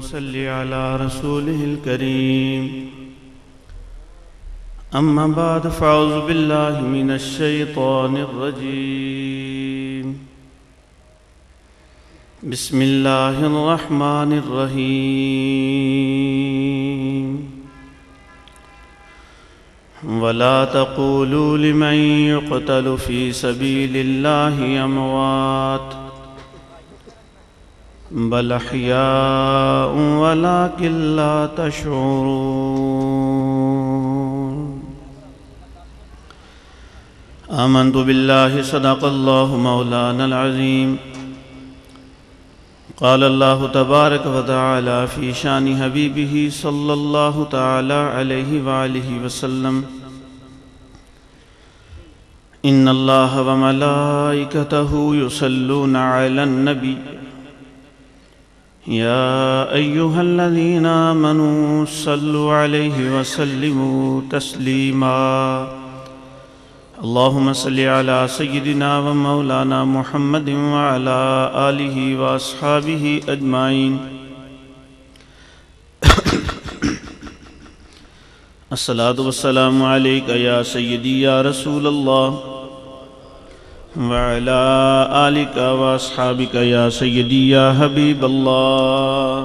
सल्लि अला रसूलिहिल करीम। अम्मा बाद फ़अऊज़ु बिल्लाहि मिनश शैतानिर रजीम। बिस्मिल्लाहिर रहमानिर रहीम। वला तक़ूलू लिमन युक़तलु फ़ी सबीलिल्लाहि अमवात बल अहयाउ वलाकिन ला तशऊरून। आमन्तु बिल्लाहि सदक़ल्लाहु मौलानल अज़ीम। क़ाल अल्लाहु तबारक व तआला फ़ी शानि हबीबिही सल्लल्लाहु तआला अलैहि व आलिहि वसल्लम। इन्नल्लाह व मलाइकतहु युसल्लूना अलन नबी या अय्युहल्लज़ीना आमनू सल्लु अलैहि व सल्लिमू तस्लीमा। अल्लाहुम्मा सल्लि अला सय्यिदिना व मौलाना मुहम्मदिन व अला आलिहि व अस्हाबिहि अजमाइन। अस्सलातु वस्सलामु अलैका या सय्यदी या रसूलल्लाह व अला आलिका व अस्हाबिका या सय्यदी या हबीबल्लाह।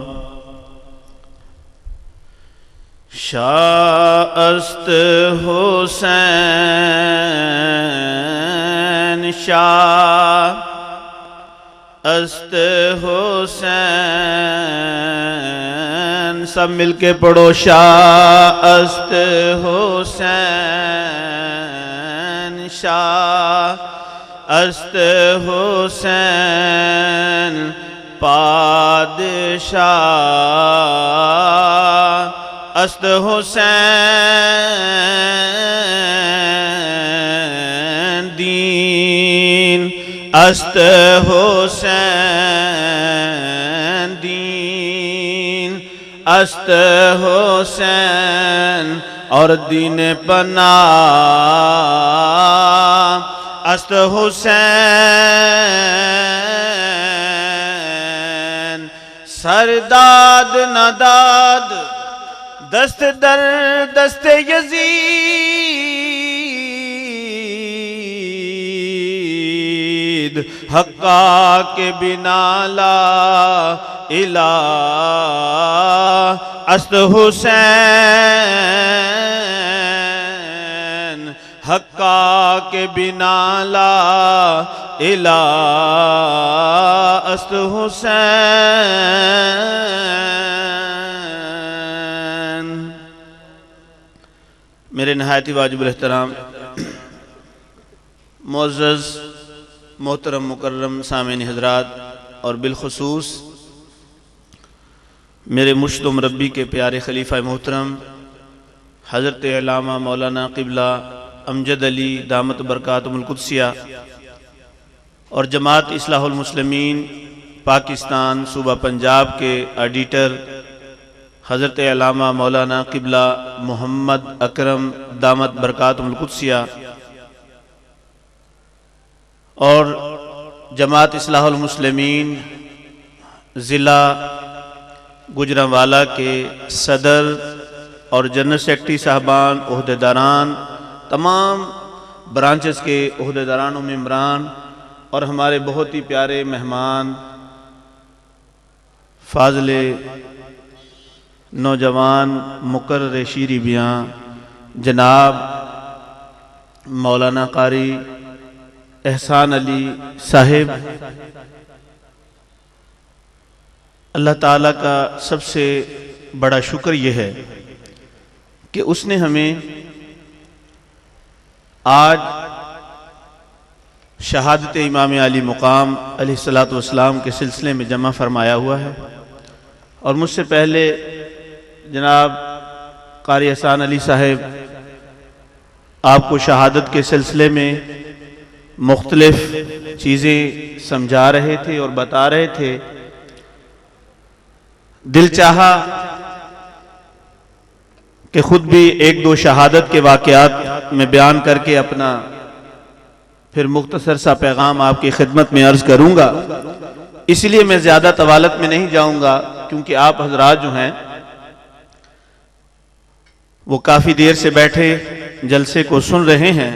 शाअस्त हुसैन शाअस्त हुसैन। सब मिलके पढ़ो शाअस्त हुसैन शाअस्त हुसैन पादशाह अस्त हुसैन दीन अस्त हुसैन दीन अस्त हुसैन और दीन पना अस्त हुसैन। सरदाद नदाद दस्त दर दस्त यजीद हक्का के बिना ला इलाह अस्त हुसैन हक्का के बिना ला इलाह अस्त हुसैन। मेरे नहायती वाजिबुल एहतराम मुअज़्ज़ज़ मोहतरम मुकर्रम सामीन हज़रात और बिलखुसूस मेरे मुर्शिद व मुरब्बी के प्यारे खलीफा मोहतरम हज़रत अल्लामा मौलाना क़िबला अमजद अली दामत बरकातुहुल क़ुद्सिया और जमात इस्लाहुल मुस्लिमीन पाकिस्तान सूबा पंजाब के एडिटर हज़रत अल्लामा मौलाना क़िबला मोहम्मद अकरम दामत बरकातुहुल क़ुद्सिया और जमात इस्लाहुल मुस्लिमीन ज़िला गुजरांवाला के सदर और जनरल सेक्रेटरी साहबान ओहदेदारान तमाम ब्रांचेस के ओहदेदारान व मेम्बरान और हमारे बहुत ही प्यारे मेहमान फाज़िले नौजवान मुकर्रर शीरी बियाँ जनाब मौलाना कारी एहसान अली साहिब। अल्लाह ताला का सबसे बड़ा शुक्र यह है कि उसने हमें आज शहादत इमाम अली मुकाम अलैहिस्सलातु वस्सलाम के सिलसिले में जमा फरमाया हुआ है। और मुझसे पहले जनाब कारी एहसान अली साहिब आपको शहादत के सिलसिले में मुख्तलिफ चीज़ें समझा रहे थे और बता रहे थे। दिल चाहा कि खुद भी एक दो शहादत के वाक़यात में बयान करके अपना फिर मुख्तसर सा पैगाम आपकी खिदमत में अर्ज करूंगा। इसलिए मैं ज़्यादा तवालत में नहीं जाऊंगा, क्योंकि आप हजरात जो हैं वो काफ़ी देर से बैठे जलसे को सुन रहे हैं,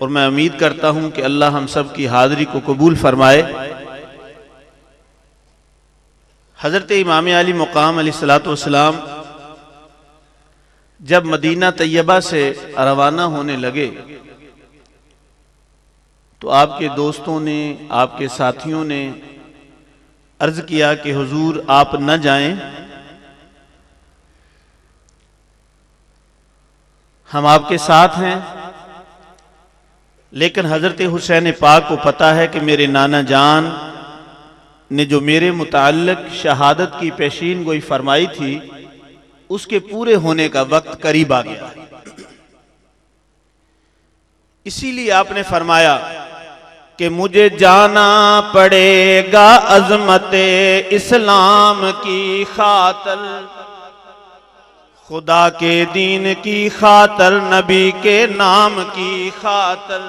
और मैं उम्मीद करता हूं कि अल्लाह हम सब की हाज़िरी को कबूल फरमाए। हज़रत इमाम अली मुक़ाम अलैहिस्सलातु वस्सलाम जब मदीना तैयबा से रवाना होने लगे तो आपके दोस्तों ने, आपके साथियों ने अर्ज किया कि हुजूर आप न जाएं, हम आपके साथ हैं। लेकिन हजरत हुसैन पाक को पता है कि मेरे नाना जान ने जो मेरे मुताल्लिक शहादत की पेशीन गोई फरमाई थी उसके पूरे होने का वक्त करीब आ गया। इसीलिए आपने फरमाया कि मुझे जाना पड़ेगा अज़मते इस्लाम की खातर, खुदा के दीन की खातर, नबी के नाम की खातर।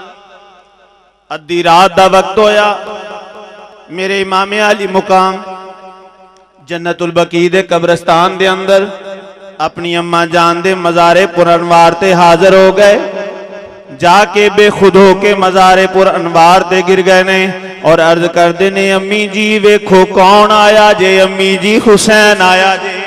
अद्धी रात दा वक्त होया, मेरे इमाम अली मुकाम जन्नतुल बकी दे कब्रस्तान दे अंदर अपनी अम्मा जान दे मज़ारे पुर अनवार ते हाजिर हो गए। जाके बेखुद हो के मज़ारे पुर अनवार ते गिर गए ने और अर्ज करते ने, अम्मी जी वेखो कौन आया जे, अम्मी जी हुसैन आया जे।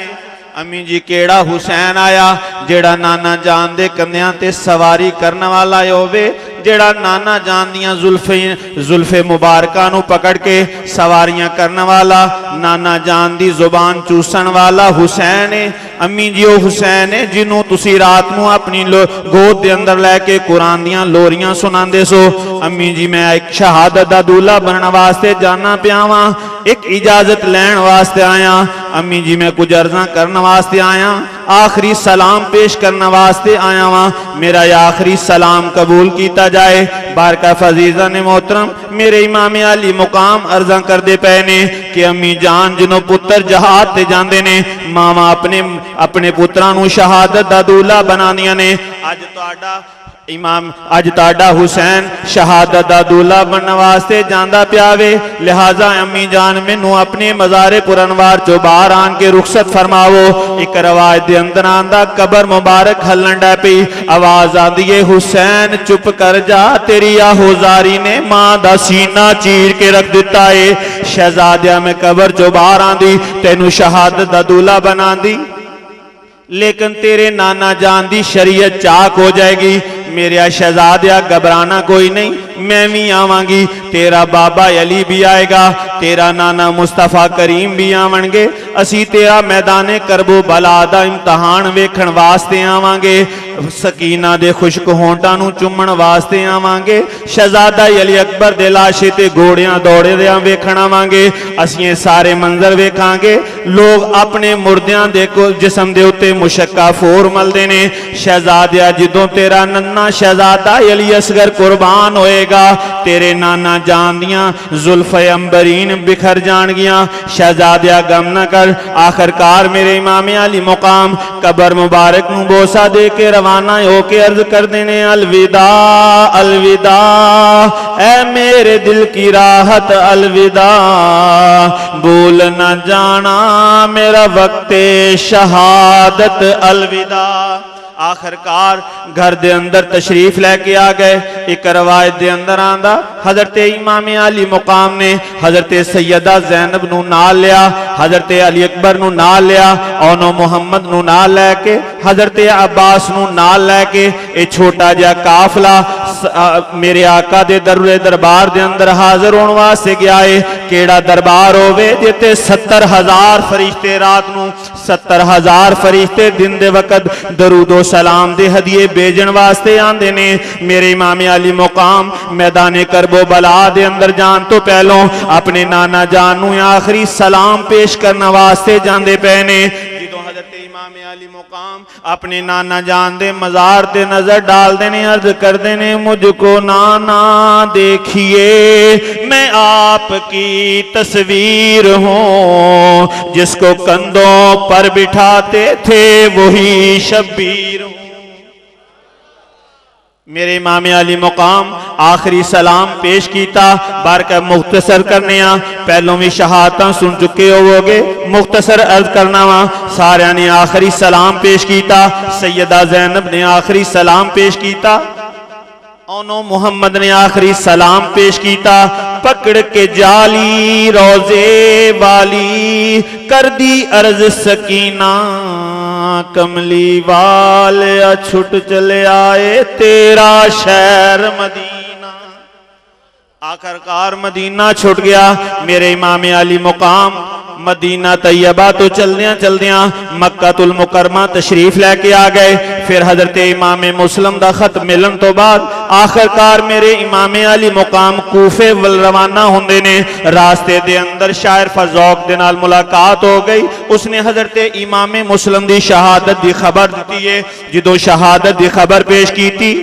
अम्मी जी केड़ा हुसैन आया जेड़ा नाना जान दे कन्या ते सवारी करने वाला होवे, जेड़ा नाना जान दियां जुल्फे मुबारका नू पकड़ के सवारियां करने वाला, नाना जान दी जुबान चूसन वाला हुसैन है। अम्मी जी वो हुसैन है जिन्हों तुसी रात नू अपनी गोद दे अंदर लैके कुरान दियां लोरियां सुनांदे सो। अम्मी जी मैं एक शहादत दा दूल्हा बनने वास्ते जाना पिया वां, एक इजाजत लैन वास्ते आया। अम्मी जी मैं कुछ अर्जा करने वास्ते आया, आखिरी सलाम पेश करने वास्ते आया वां, मेरा आखिरी सलाम कबूल किया जाए। बारका फजीजा ने मोहतरम मेरे इमाम अली मुकाम अर्जा करते पे ने कि अम्मी जान जिन्हों पुत्र जहाद ते जाते ने, मावा अपने पुत्रां नू शहादत दा दूल्हा बनांदियां ने। अज ताड़ा हुसैन शहादत दा दूल्हा बनने वास्ते जांदा पिया वे, लिहाजा अम्मी जान मैनू अपने मज़ारे पुर अनवार चो बाहर आन के रुखसत फरमावो। एक रवाज दे अंदर आंदा कबर मुबारक हलन डै पई, आवाज आंदी है हुसैन चुप कर जा, तेरी आहोजारी ने मां दा सीना चीर के रख दिता है। शहजादिया में कबर चो बाहर आंदी, तेनू शहादत दा दूल्हा बना दी, लेकिन तेरे नाना जान दी शरीयत चाक हो जाएगी। मेरे शहजादिया घबराना कोई नहीं, मैं भी आवांगी, तेरा बाबा अली भी आएगा, तेरा नाना मुस्तफा करीम भी आवेंगे, असी तेरा मैदाने करबो बला दा इम्तहान वेखण वास्ते आवांगे, सकीना दे खुशक होंटां नू चुम्मण वास्ते आवांगे, शहजादा अली अकबर दे लाशे ते घोड़ियां दौड़े दे वेखण आवांगे। असीं सारे मंजर वेखांगे, लोग अपने मुर्दियां दे जिस्म दे उत्ते मुशक्का फोर मलदे ने। शहजादिया जिदों तेरा नन्ना शहजादा अली असगर कुर्बान होएगा, तेरे नाना जान दियां जुल्फे अंबरीन बिखर जाणगियां। शहजादिया गम न कर, आखिरकार मेरे इमाम अली मुकाम कबर मुबारक नू बोसा दे के रवाना होके अर्ज कर देने, अलविदा अलविदा ऐ मेरे दिल की राहत, अलविदा भूल न जाना मेरा वक्ते शहादत, अलविदा। आखिरकार घर दे अंदर तशरीफ लैके आ गए। एक रवायत दे अंदर आंदा हजरत इमाम अली मुकाम ने हजरत सैयदा ज़ैनब नू नाल लिया, हजरत अली अकबर नू नाल लिया, ओनो मुहम्मद नू नाल लैके, हजरत अब्बास नू नाल लैके ए छोटा जिहा काफला मेरे आका दे दरबार दे अंदर हाजिर होने वास्ते गया है। केड़ा दरबार होवे जिते 70,000 फरिश्ते रात नू 70,000 फरिश्ते दिन दे वक्त दरूदो सलाम दे हदिये भेजन वास्ते आंदे ने। मेरे इमाम अली मुकाम मैदाने करबो बला दे अंदर जान तो पहलों अपने नाना जान नू आखिरी सलाम पेश करने वास्ते जांदे पे ने। जिदों हजरत इमाम अली मुकाम अपने नाना जान दे मजार ते नजर डाल देने, अर्ज कर देने, मुझको नाना देखिए मैं आपकी तस्वीर हूँ, जिसको कंधों पर बिठाते थे वही शब्बीर हूँ। मेरे इमाम अली मुकाम आखिरी सलाम पेश किया। बारका मुख्तसर करने पहलों भी शहादत सुन चुके होवोगे, मुख्तसर अर्ज करना वा। सारिया ने आखिरी सलाम पेश किया। सैयदा ज़ैनब ने आखिरी सलाम पेश किया। ओनो मुहम्मद ने आखिरी सलाम पेश किया। पकड़ के जाली रोजे वाली कर दी अर्ज सकीना, कमली वाल छुट चले आए तेरा शहर मदीना। आखिरकार मदीना छुट गया। मेरे इमाम अली मुकाम मदीना तैयबा तो चलदियां चलदियां मक्कातुल मुकरमा तशरीफ लैके आ गए। फिर हजरत इमाम मुस्लिम का खत मिलन तो बाद आखिरकार मेरे इमाम अली मुकाम कूफे वल रवाना होंदे ने। रास्ते दे अंदर शायर फज़ौक दे नाल मुलाकात हो गई। उसने हजरत इमाम मुस्लिम की शहादत की खबर दी है। जो शहादत की खबर पेश की थी,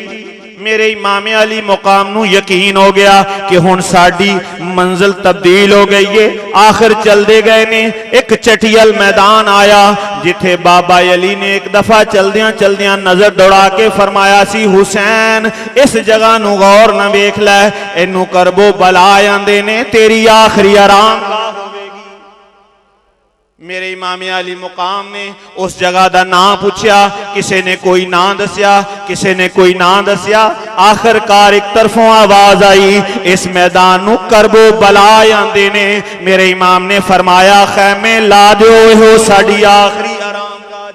मेरे इमाम अली मुकाम नू यकीन हो गया कि हुण साडी मंजिल तब्दील हो गई है। आखिर चलते गए ने, एक चटियल मैदान आया जिथे बाबा अली ने एक दफा चलदियां चलदियां नजर दौड़ा के फरमाया सी, हुसैन इस जगह नू गौर न वेख लै, इनू करबो बला आंदे ने, तेरी आखिरी आराम मेरे इमाम अली मुकाम ने उस जगह का नाम पूछा। किसी ने कोई ना दसिया, किसी ने कोई ना दसिया। आखिरकार एक तरफों आवाज आई, इस मैदान नू करबो बला आंदे ने। मेरे इमाम ने फरमाया, खैमे ला दो, हो साडी आखिरी आराम गाह।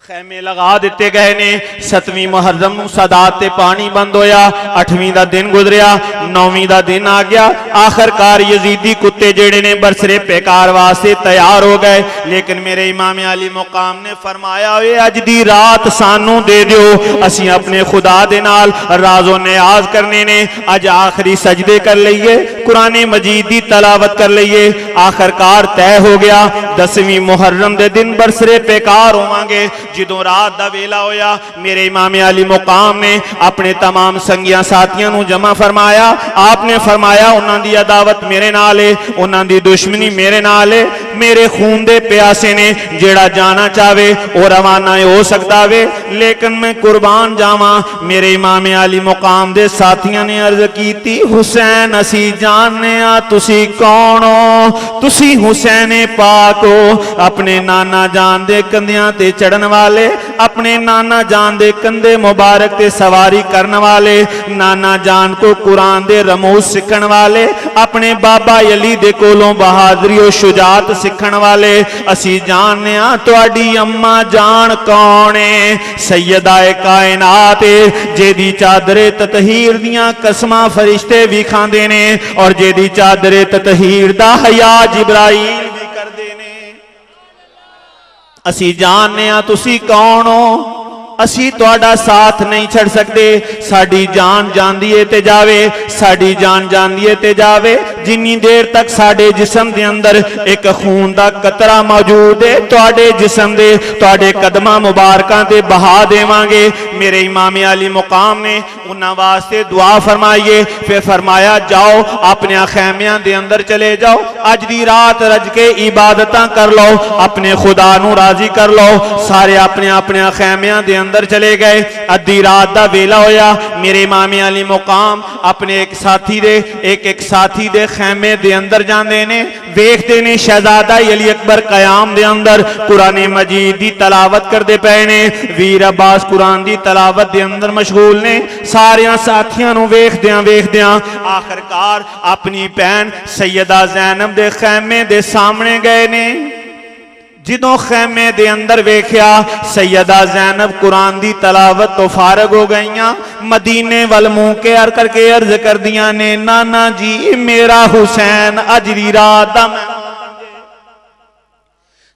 खैमे लगा दिते गए ने। 7वीं मुहर्रम नू सदात ते पानी बंद होया। 8वीं का दिन गुजरिया, 9वीं का दिन आ गया। आखिरकार यजीदी कुत्ते जेड़े ने बरसरे पेकार वास्ते तैयार हो गए। लेकिन मेरे इमाम अली मुकाम ने फरमाया, अज दी रात सानू दे दियो, असी अपने खुदा दे नाल राजो नियाज करने ने। अज आखिरी सजदे कर लईए, कुरान मजीद की तलावत कर लईए। आखिरकार तय हो गया 10वीं मुहर्रम के दिन बरसरे पेकार होवांगे। जो रात का वेला होया, मेरे इमाम अली मुकाम ने अपने तमाम संगियां साथियों को जमा फरमाया। आपने फरमाया, उन्होंने अदावत मेरे नाल है, उन्होंने दुश्मनी मेरे नाल है। मेरे खून दे प्यासे ने, जेड़ा जाना चाहे वह रवाना हो सकता वे, लेकिन मैं कुर्बान जावा। मेरे इमाम अली मुकाम दे साथियों ने अर्ज की, हुसैन असी जानने आ तुसी कौन हो, तुसी हुसैन पाक हो, अपने नाना जान दे कंधियां ते चढ़न वाले, अपने नाना जान दे कंधे मुबारक ते सवारी करने वाले, नाना जान को कुरान दे रमूज सीखण वाले, अपने बाबा अली दे कोलों बहादुरी और शुजात सीखण वाले। असी जानने आ तुहाडी अम्मा जान कौन है, सैयदाए कायनात जेदी चादरे ततहीर दियां कसमां फरिश्ते भी खांदे ने, और जेदी चादरे ततहीर दा हया जिब्राइल भी करदे ने। असी जानने आ तुसी कौन हो, असी तुहाडा साथ नहीं छड़ सकते। साडी जान जांदी है ते जावे, साडी जान जांदी है ते जावे, जिन्नी देर तक साडे जिस्म दे अंदर एक खून दा कतरा मौजूद है, तुहाडे जिस्म दे तुहाडे कदमां मुबारकां ते बहा देवांगे। मेरे इमाम अली मुकाम ने उन्हां वास्ते दुआ फरमाइए। फिर फरमाया, जाओ अपने खैमियां दे अंदर चले जाओ, अज दी रात रज के इबादतां कर लो, अपने खुदा नू राजी कर लो। सारे अपने अपने खैमियां दे अंदर चले गए। अद्धी रात का वेला होया। मेरे इमाम अली मुकाम अपने एक साथी दे एक साथी दे खैमे दे अंदर जांदे ने, वेखते ने शहजादा अली अकबर कयाम दे अंदर कुरान मजीद की तलावत करते पे ने। वीर अब्बास कुरान की तलावत दे अंदर मशगूल ने। सारिया साथियों नू वेखदियां वेखदियां आखिरकार अपनी भैन सैयदा ज़ैनब दे खैमे दे सामने गए ने। जिदों खैमे दे अंदर वेख्या, सैयदा ज़ैनब कुरान दी तलावत तो फारग हो गईयां, मदीने वल मुंह के अर करके अर्ज कर दियां ने, नाना जी मेरा हुसैन अज दी रात दा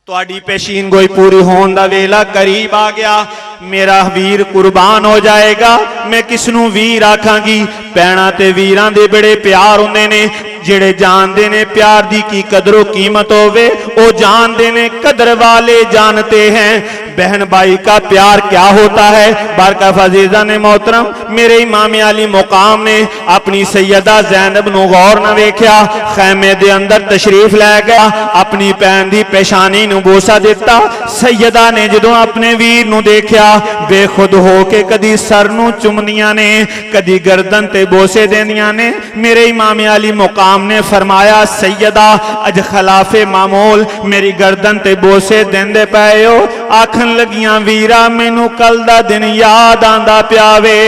तुहाडी पेशीन गोई पूरी होने का वेला करीब आ गया। मेरा वीर कुर्बान हो जाएगा। मैं किसनू वीर आखांगी? भैणां ते वीरां दे बड़े प्यार हुंदे ने। जेड़े जानते ने प्यार दी की कदरों कीमत होवे, ओ जानते ने कदर वाले जानते हैं। बहन भाई का प्यार क्या होता है। बारका फजीजा ने मोहतरम मेरे इमाम अली मुकाम ने अपनी सैयदा ज़ैनब नू गौर न वेख्या, खैमे दे अंदर तशरीफ लै गया, अपनी भैन दी पेशानी नू बोसा दिता। सैयदा ने जदों अपने वीर नू देखा, बेखुद हो के कदी सर नू चुमदियां ने, कदी गर्दन ते बोसे देंदियां ने। मेरे इमाम अली मुकाम ने फरमाया, सैयदा अज खिलाफे मामूल मेरी गर्दन ते बोसे देंदे पए हो। आखन लगियां, वीरा मैनू कल दा दिन याद आंदा पिया वे,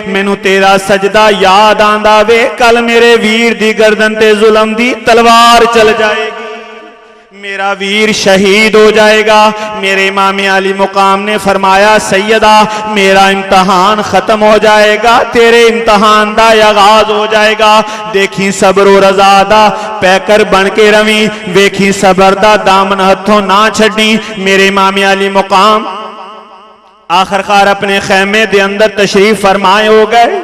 मैनू तेरा सजदा याद आंदा वे। कल मेरे वीर दी गर्दन ते जुल्म दी तलवार चल जाएगी, मेरा वीर शहीद हो जाएगा। मेरे इमाम अली मुकाम ने फरमाया, सैयदा मेरा इम्तहान खत्म हो जाएगा, तेरे इम्तहान दा आगाज हो जाएगा। देखी सबर और रजा दा पैकर बन के रवी, वेखी सबर दा दामन हथों ना छड्डी। मेरे इमाम अली मुकाम आखिरकार अपने खैमे दे अंदर तशरीफ फरमाए हो गए।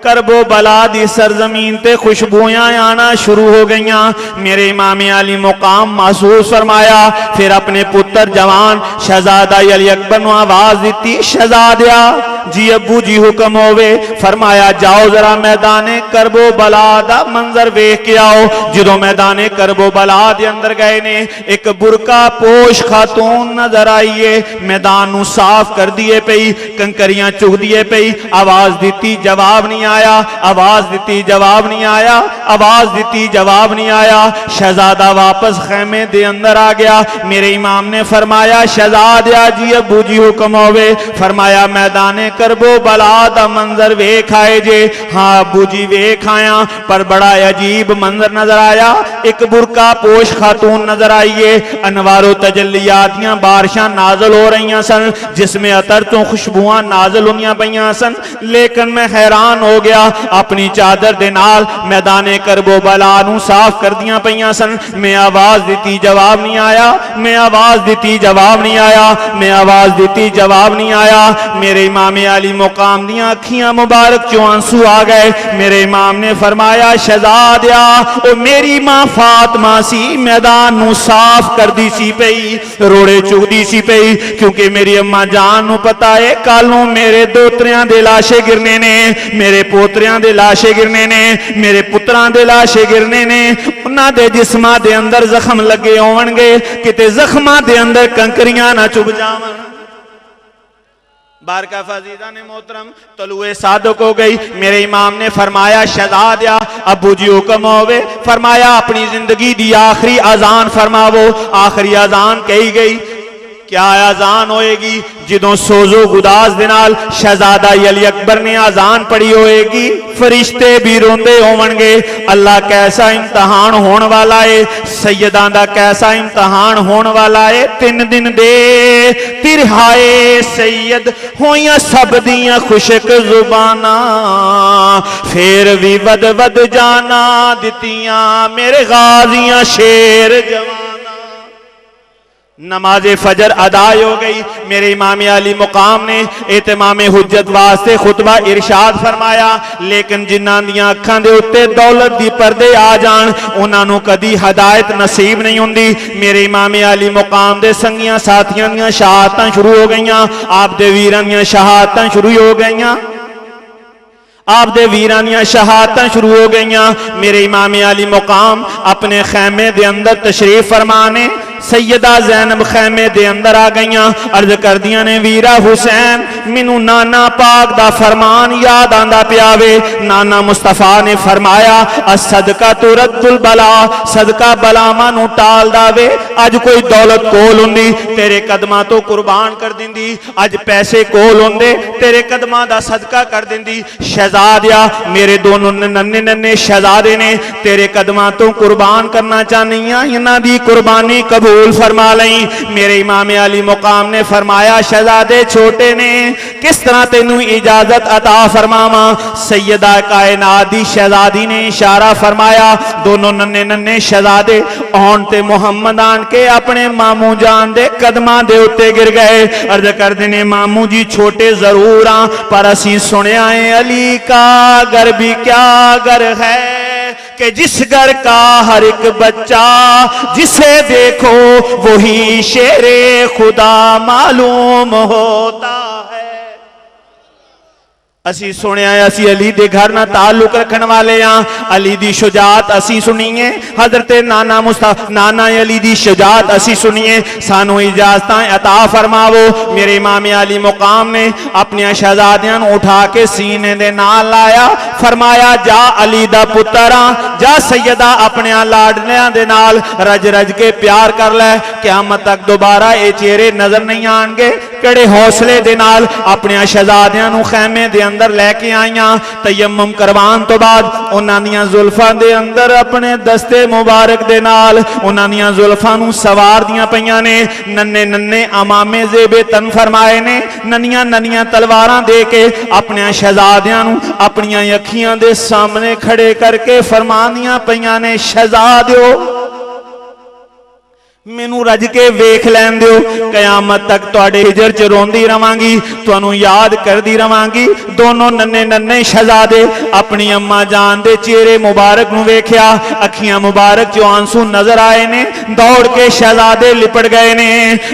करबो बला दी सरजमीन ते खुशबुयां आना शुरू हो गईया। मेरे इमाम अली मुकाम महसूस फरमाया। फिर अपने पुत्र जवान शहजादा अली अकबर नू आवाज दी, शहजादिया जी अबू जी हुक्म होवे। फरमाया, जाओ जरा मैदाने करबो बला दा मंजर वेख के आओ। जो मैदाने करबो बला दे अंदर गए ने, एक बुरका पोश खातून नजर आई है, मैदान नू साफ कर दिए पई, कंकरियां चुग दिए पई। आवाज दी, जवाब नहीं आया, आवाज दी, जवाब नहीं आया, आवाज दी, जवाब नहीं आया। शहजादा वापस खैमे दे अंदर आ गया। मेरे इमाम ने फरमाया, शहजादिया जी अबू जी हुक्म होवे। फरमाया, मैदाने करबो बला दा मंजर वेख आए जे? हाँ अबू जी वेख आया, पर बड़ा अजीब मंजर नजर आया। एक बुरका पोश खातून नजर आई है, अनवारो तजल्लियात दियां बारिशां नाजल हो रही सन, जिसमें अतर तो खुशबुआं नाजल होंदियां पईयां सन। लेकिन मैं हैरान हो गया, अपनी चादर दे नाल मैदाने करबो बला नू साफ कर दियां पईयां सन। मैं आवाज दी, जवाब नहीं आया, मैं आवाज दी, जवाब नहीं आया, मैं आवाज दी, जवाब नहीं आया। मेरे इमाम अली मुकाम दियां अखियां मुबारक चों आंसू आ गए। मेरे इमाम ने फरमाया, शहजादिया ओ मेरी मां फातिमा सी, मैदान नू साफ कर दी सी पई, रोड़े चुगदी सी पई, क्योंकि मेरी अम्मा जान नू पता है कल नू मेरे दोतरियां दे लाशे गिरने ने, मेरे पोतरियां दे लाशे गिरने ने, मेरे पुत्रां दे लाशे गिरने ने। उन्हां दे जिस्मां दे अंदर जख्म लगे होवणगे, किते जख्मां दे अंदर कंकरियां ना चुभ जावन। बारका फजीदा ने मोहतरम तलुए सादक हो गई। मेरे इमाम ने फरमाया, शहजादिया अबू जी हुक्म होवे। फरमाया, अपनी जिंदगी दी आखिरी अजान फरमावो। आखिरी अजान कही गई, क्या अजान होएगी? जिदों सोजो गुदास दे नाल शहजादा अली अकबर ने अजान पढ़ी होएगी, फरिश्ते भी रोंदे होवणगे। अल्लाह कैसा इम्तहान होने वाला है, सैयदां दा कैसा इम्तहान होने वाला है। 3 दिन दे तिरहाए सैयद होइयां सब दियां खुशक जुबाना, फिर भी वद वद जाना दितियां मेरे गाजियां शेर जवाना। नमाज फजर अदाई हो गई। मेरे इमाम अली मुकाम ने एहतमाम हुज्जत वास्ते खुतबा इरशाद फरमाया, लेकिन जिन्हां दियां अखां दे उत्ते दौलत दी पर्दे आ जान, उन्हां नूं कदी हदायत नसीब नहीं हुंदी। मेरे इमाम अली मुकाम दे संगियां साथियां दियां शहादतां शुरू हो गईयां, आप दे वीरां दियां शहादतां शुरू हो गईयां, आप दे वीरां दियां शहादतां शुरू हो गईयां। मेरे इमाम अली मुकाम अपने खैमे दे अंदर तशरीफ फरमाने, सैयदा ज़ैनब खैमे दे अंदर आ गईयां। अर्ज कर दियां ने, वीरा हुसैन मैनू नाना पाक दा फरमान याद आंदा पिया वे। नाना मुस्तफा ने फरमाया, सदका तो रद्दुल बला, सदका बलावां नू टाल दावे। अज कोई दौलत कोल हुंदी तेरे कदमां तो कुर्बान कर दिंदी, अज पैसे कोल हुंदे तेरे कदमां दा सदका कर दिंदी। शहजादिया मेरे दोनों नन्ने नन्ने शहजादे ने तेरे कदमां तो कुर्बान करना चाहनी हां, इन्हां दी कुर्बानी कबूल फरमा लई। मेरे इमाम अली मुकाम ने फरमाया, शहजादे छोटे ने, किस तरह तेनू इजाजत अता फरमावा? सैयदा कायनात दी शहजादी ने इशारा फरमाया। दोनों नन्ने नन्ने शहजादे आन ते मुहम्मद आन के अपने मामू जान दे कदमां दे उत्ते गिर गए। अर्ज करदे ने, मामू जी छोटे जरूर हां, पर असीं सुनिया है अली का घर भी क्या घर है, कि जिस घर का हर एक बच्चा जिसे देखो वही शेरे खुदा मालूम होता है। असी सुनिया असी अली दे घर ना ताल्लुक रखने वाले हाँ। अली दी शुजात असी सुनीए, हजरत नाना अली दी शुजात असी सुनीए, सानू इजाजत अता फरमावो। मेरे इमाम अली मुकाम ने अपने शहजादियां उठा के सीने दे नाल लाया, फरमाया जा अली दा पुत्र आ, जा सैयदा अपने लाडलियां दे नाल रज रज के प्यार कर लै, क़यामत तक दोबारा ये चेहरे नजर नहीं आएंगे। कड़े हौसले दे नाल अपने शहजादियां नू खैमे दे अंदर लैके आईया। तयम्मुम करवान तो बाद उन्हां दियां जुल्फां दे अंदर अपने दस्ते मुबारक दे नाल उन्हां दियां जुल्फां नू सवार दियां पईयां ने। नन्ने नन्ने अमामे ज़ेबे तन फरमाए ने, नन्नियां नन्नियां तलवारां दे के अपने शहजादियां नू अपनियां अखियां दे सामने खड़े करके फरमांदियां पईयां ने, शहजादियो मैनू रज के वेख लैन दो, कयामत तक तुहाडे हिजर च रोंदी रवांगी, तुहानू याद करदी रवांगी। दोनों नन्ने नन्ने शहजादे अपनी अम्मा जान दे चेहरे मुबारक नू वेख्या, अखियां मुबारक चो आंसू नजर आए ने। दौड़ के शहजादे लिपट गए ने,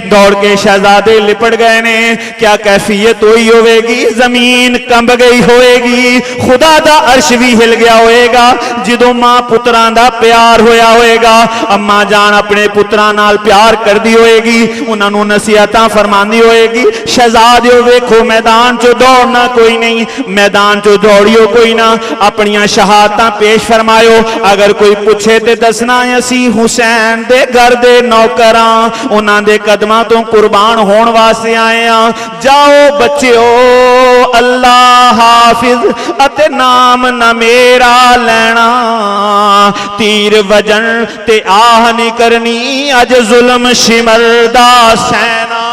दौड़ के शहजादे लिपट गए ने। क्या कैफियत हुई होवेगी, जमीन कंब गई होएगी, खुदा दा अर्श भी हिल गया होएगा जदों मां पुत्रां दा प्यार होया होएगा। अम्मा जान अपने पुत्रां नाल प्यार करदी होएगी, उन्होंने नसीहतां फरमांदी होएगी। शहजादियों वेखो मैदान चो दौड़ना कोई नहीं, मैदान चो दौड़ियो कोई ना, अपनियां शहादतां पेश फरमायो। अगर कोई पूछे ते दसना असी हुसैन दे घर दे नौकरां, उन्हां दे कदमां तो कुर्बान होण वास्ते आए हां। जाओ बच्चिओ अल्लाह हाफिज अते नाम ना मेरा लैना, तीर वजन ते आह नहीं करनी अज जुल्म शिमरदा सैना।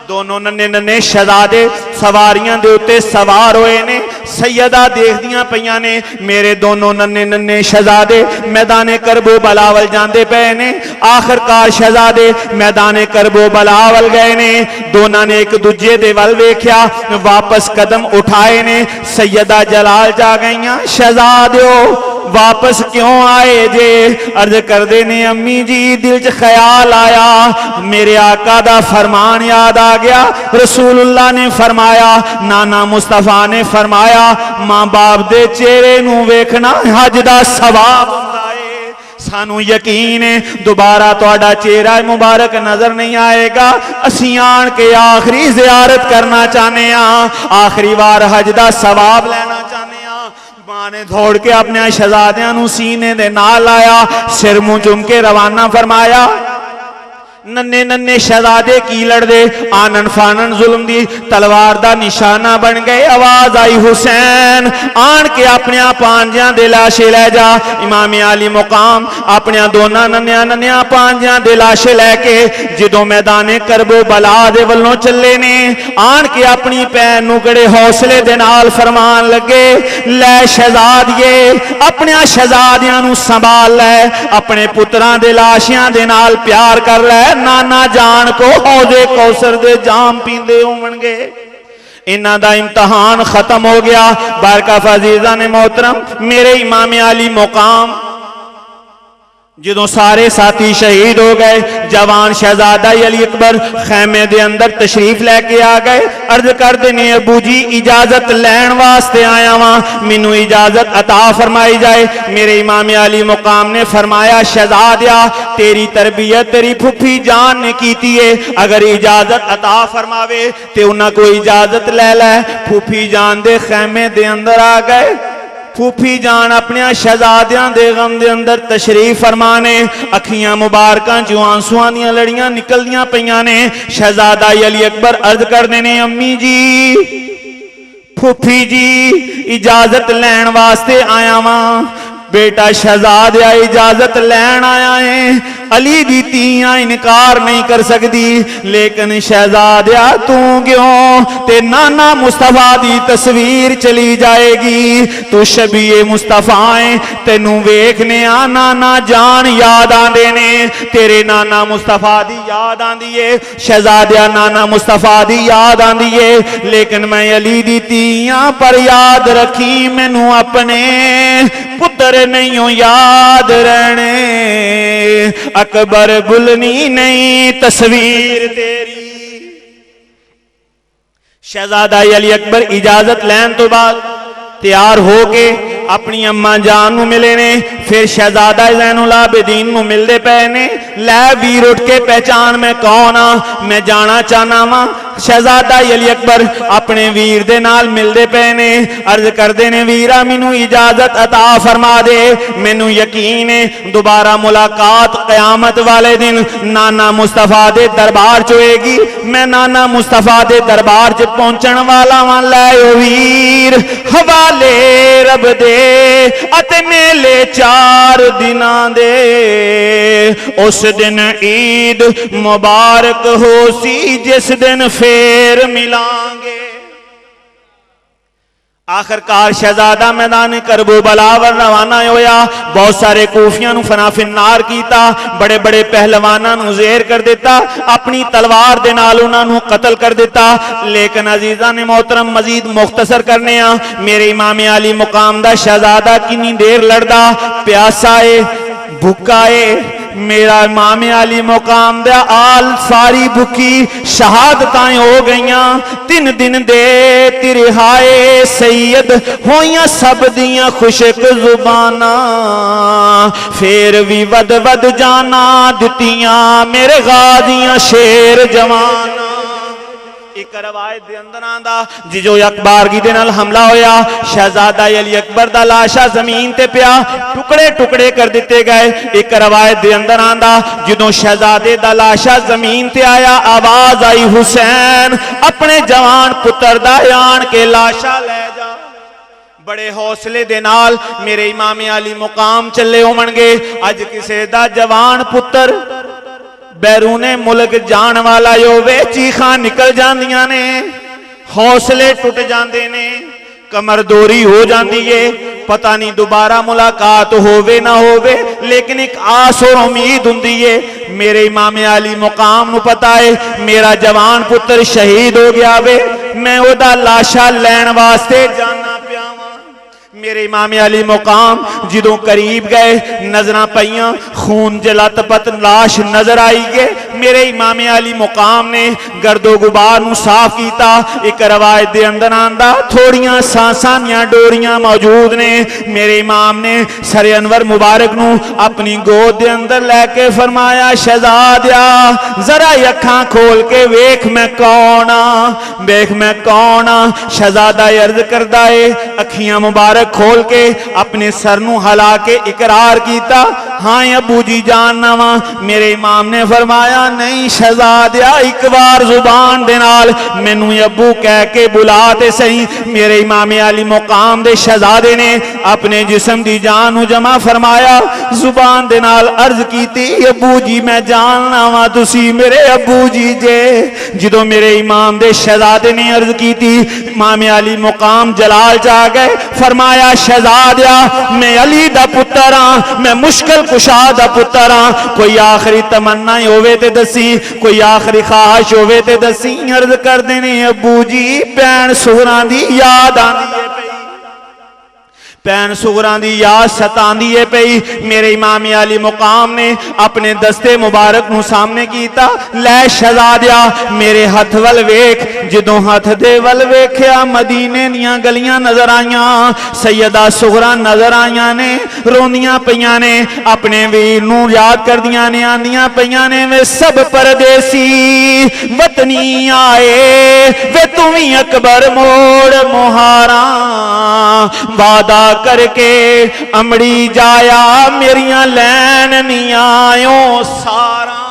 दोनों नन्ने नन्ने शहजादे सवारियां दे उत्ते सवार होए ने। सैयदा देखदियां पईयां ने मेरे दोनों नन्ने नन्ने शहजादे मैदाने करबो बलावल जांदे पे ने। आखिरकार शहजादे मैदाने करबो बलावल गए ने। दोनों ने एक दूजे दे वल वेख्या, वापस कदम उठाए ने। सैयदा जलाल जा गईयां, शहजादियों वापस क्यों आए जे? अर्ज करदे ने अम्मी जी दिल च ख्याल आया, मेरे आका दा फरमान याद आ गया। रसूलुल्लाह ने फरमाया, नाना मुस्तफा ने फरमाया, मां बाप दे चेहरे नू वेखना हज दा सवाब हुंदा है। सानू यकीन है दोबारा तुहाडा चेहरा मुबारक नजर नहीं आएगा। असीं आण के आखिरी जियारत करना चाहते हैं, आखिरी बार हज दा सवाब लेना चाहते हैं। मां ने दौड़ के अपने शहजादियां नू सीने दे नाल लाया, सिर मुंह चुम के रवाना फरमाया। नन्ने नन्ने शहजादे की लड़दे आनन फानन जुल्म दी तलवार दा निशाना बन गए। आवाज आई हुसैन आन के अपने पांजियां दे लाशे ले जा। इमाम अली मुकाम अपने दोनों नन्या नन्या पांजियां दे लाशे लैके जदों मैदाने करबो बला दे वल्लों चले ने, आन के अपनी भैन नू बड़े हौसले दे नाल फरमान लगे, लै शहजादिए अपने शहजादियां नू संभाल लै, अपने पुत्रां दे लाशियां दे नाल प्यार कर लै। नाना जान को हौजे कौसर दे जाम पींदे होवणगे। इन्हां दा इम्तहान खत्म हो गया। बारका फजीजा ने मोहतरम मेरे इमाम अली मुकाम जदों सारे साथी शहीद हो गए, जवान शहजादा अली अकबर खैमे दे अंदर तशरीफ लैके आ गए। अर्ज कर देने अबू जी इजाजत लैन वास्ते आया वां, मैनू इजाजत अता फरमाई जाए। मेरे इमाम अली मुकाम ने फरमाया, शहजादिया तेरी तरबियत तेरी फुफी जान ने कीती है, अगर इजाजत अता फरमावे ते उन्हां को इजाजत ले लै। फुफी जान दे खैमे दे अंदर आ गए। फूफी जान अपने शहजादियां दे गम दे अंदर तशरीफ फरमाने, अखियां मुबारकां चों आंसुआं दियां लड़ियां निकलदियां पईयां ने। शहजादा अली अकबर अर्ज करदे ने, अम्मी जी फूफी जी इजाजत लैन वास्ते आया वां। बेटा शहजादिया इजाजत लैन आया है, अली दी तियां इनकार नहीं कर सकती, लेकिन शहजादिया तू क्यों ते नाना मुस्तफा दी तस्वीर चली जाएगी। तू शबीए मुस्तफा है, तेनू वेखने आ नाना जान याद आंदे ने, तेरे नाना मुस्तफा दी याद आंदी है। शहजादिया नाना मुस्तफा दी याद आंदी है, लेकिन मैं अली दी तियां पर याद रखी मैनू अपने पुत्र नहीं हो याद रहने, अकबर भुलनी नहीं तस्वीर तेरी। शहजादा अली अकबर इजाजत लैन तो बाद तैयार हो के अपनी अम्मा जान नू मिले ने, फिर शहजादा ज़ैनुल आबिदीन नू मिलते पे ने। लै वीर उठ के पहचान मैं कौन हाँ, मैं जाना चाहना वा। शहजादा अली अकबर अपने वीर दे नाल मिलते पे ने, अर्ज करते ने वीरा मैनू इजाजत अता फरमा दे, मैनू यकीन है दोबारा मुलाकात कयामत वाले दिन नाना मुस्तफा दे दरबार च होएगी। मैं नाना मुस्तफा दे दरबार च पहुंचण वाला वां। लै वीर हवाले रब दे अते मेले 4 दिनां दे, उस दिन ईद मुबारक हो सी जिस दिन फेर मिलांगे। आखिरकार शहजादा मैदान करबला वर रवाना होया। बहुत सारे कूफियां नू फनाफिन्नार कीता, बड़े बड़े पहलवानां नू ज़ेर कर दिता, अपनी तलवार दे नाल उन्हां नू कतल कर दिता। लेकिन अजीज़ां ने मोहतरम मजीद मुख्तसर करने आ, मेरे इमाम आली मुकाम दा शहजादा किन्नी देर लड़दा, प्यासा है भुक्का है। मेरा इमाम आली मुकाम दा आल सारी भुखी शहादताएं हो गईयां। 3 दिन दे तिरहाए सैयद होइयां सब दियां खुशक जुबाना, फिर भी वद वद जाना दितियां मेरे गाजियां शेर जवाना। एक रवायत दे अंदर आंदा जिजो अकबारगी दे नाल हमला होया, शहजादा अली अकबर दा लाशा जमीन ते पिया, टुकड़े टुकड़े कर दिते गए। एक रवायत दे अंदर आंदा जिदों शहजादे दा लाशा जमीन ते आया, आवाज आई हुसैन अपने जवान पुत्र दा आन के लाशा ले जा। बड़े हौसले दे नाल मेरे इमाम आली मुकाम चले होवणगे। अज किसे दा जवान पुत्र बैरूने मुल्क जान वाला होवे, चीखां निकल जांदियां ने, हौसले टुट जांदे ने, कमरदोरी हो जाती है। पता नहीं दोबारा मुलाकात होवे ना होवे, लेकिन एक आस और उम्मीद हुंदी है। मेरे इमाम आली मुकाम नू पता है मेरा जवान पुत्र शहीद हो गया वे, मैं ओदा लाशा लैण वास्ते जाना पिया वां। मेरे इमाम अली मुकाम जिदों करीब गए, नजर पईयां, खून जलतपत लाश नजर आई गए। मेरे इमाम अली मुकाम ने गर्दो गुबार नू साफ किया। एक रवायत दे अंदर आंदा थोड़ियां सांसां दियां डोरियां मौजूद ने। मेरे इमाम ने सरे अनवर मुबारक नू अपनी गोद दे अंदर लैके फरमाया, शहजादिया जरा अखां खोल के वेख मैं कौन आ, वेख मैं कौन आ। शहजादा अर्ज करदा है, अखियां मुबारक खोल के अपने सर नू हला के इकरार किया, हाँ अबू जी जानना वा। मेरे इमाम ने फरमाया, नहीं शहजादिया एक बार जुबान दे नाल मैनू अबू कह के बुला ते सही। मेरे इमाम अली मुकाम दे शहजादे ने अपने जिस्म दी जान नू जमा फरमाया, जुबान दे नाल अर्ज कीती, अबू जी मैं जानना वा तुसी मेरे अबू जी जे। जिदों मेरे इमाम दे शहजादे ने अर्ज कीती, इमाम अली मुकाम जलाल च आ गए। फरमाया, शहजादिया मैं अली दा पुत्र हाँ, मैं मुश्किल कुशा दा पुत्र हाँ, कोई आखिरी तमन्ना होवे ते दसी, कोई आखिरी ख्वाहिश होवे ते दसी। अर्ज करदे ने, अबू जी भैन सुहरा दी याद आंदी है पई, भैन सुगरा दी याद सतांदी है पई। मेरे इमाम अली मुकाम ने अपने दस्ते मुबारक नू सामने कीता, लै शहजादिया मेरे हथ वल वेख। जदों हथ दे वल वेख्या मदीने दियां गलियां नजर आईयां, सैयदा सुगरा नजर आईयां ने, रोंदियां पईयां ने, अपने वीर नू याद करदियां ने, आंदियां पईयां ने, वे सब परदेसी वतनी आए, वे तू भी अकबर मोड़ मुहारा, वादा करके अमड़ी जाया मेरिया लैन नी आयो सारा।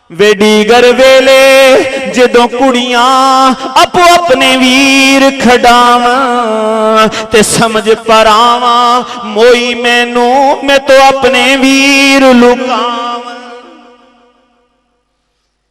वे डीगर वेले जदों कुड़ियां अपो अपने वीर खडावा ते समझ परावा, मोई मैनू मैं तो अपने वीर लुकावा।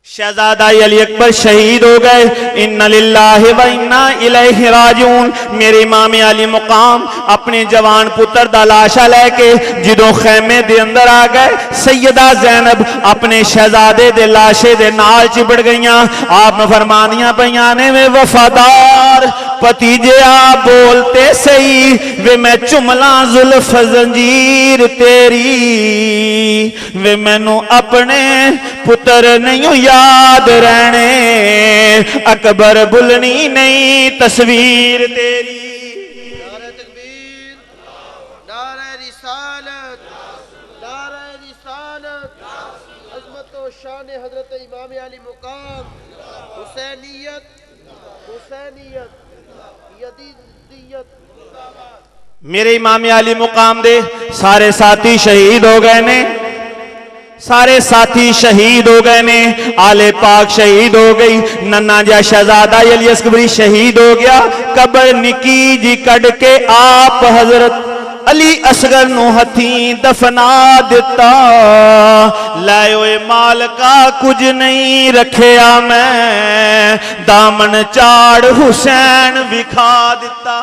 शहजादा अली अकबर शहीद हो गए। इन्ना लिल्लाहि व इन्ना इलैहि राजिऊन। मेरे इमाम अली मुकाम अपने जवान पुत्र दा लाशा लेके जदों खैमे दे अंदर आ गए, सैयदा ज़ैनब अपने शहजादे दे लाशे दे नाल चिबड़ गईयां। आप फरमानियां पईयां ने, वे वफादार भतीजिया बोलते सही वे मैं चुमला जुल्फ जंजीर तेरी वे मैनू अपने पुत्र नहीं याद रहने अकबर बुलनी नहीं तस्वीर तेरी। नारे तकबीर, नारे रिसालत, नारे रिसालत, अज़मत व शान हज़रत इमाम अली मुकाम, हुसैनियत, हुसैनियत, यजीदियत। मेरे इमाम अली मुकाम दे सारे साथी शहीद हो गए ने, सारे साथी शहीद हो गए ने। आले पाक शहीद हो गई, नन्ना जा शहजादा अली अस्करी शहीद हो गया। कबर निकी जी कड़ के आप हजरत अली असगर नू हथी दफना दिता। लाए मालका कुछ नहीं रखिया मैं दामन चाड़ हुसैन विखा दिता।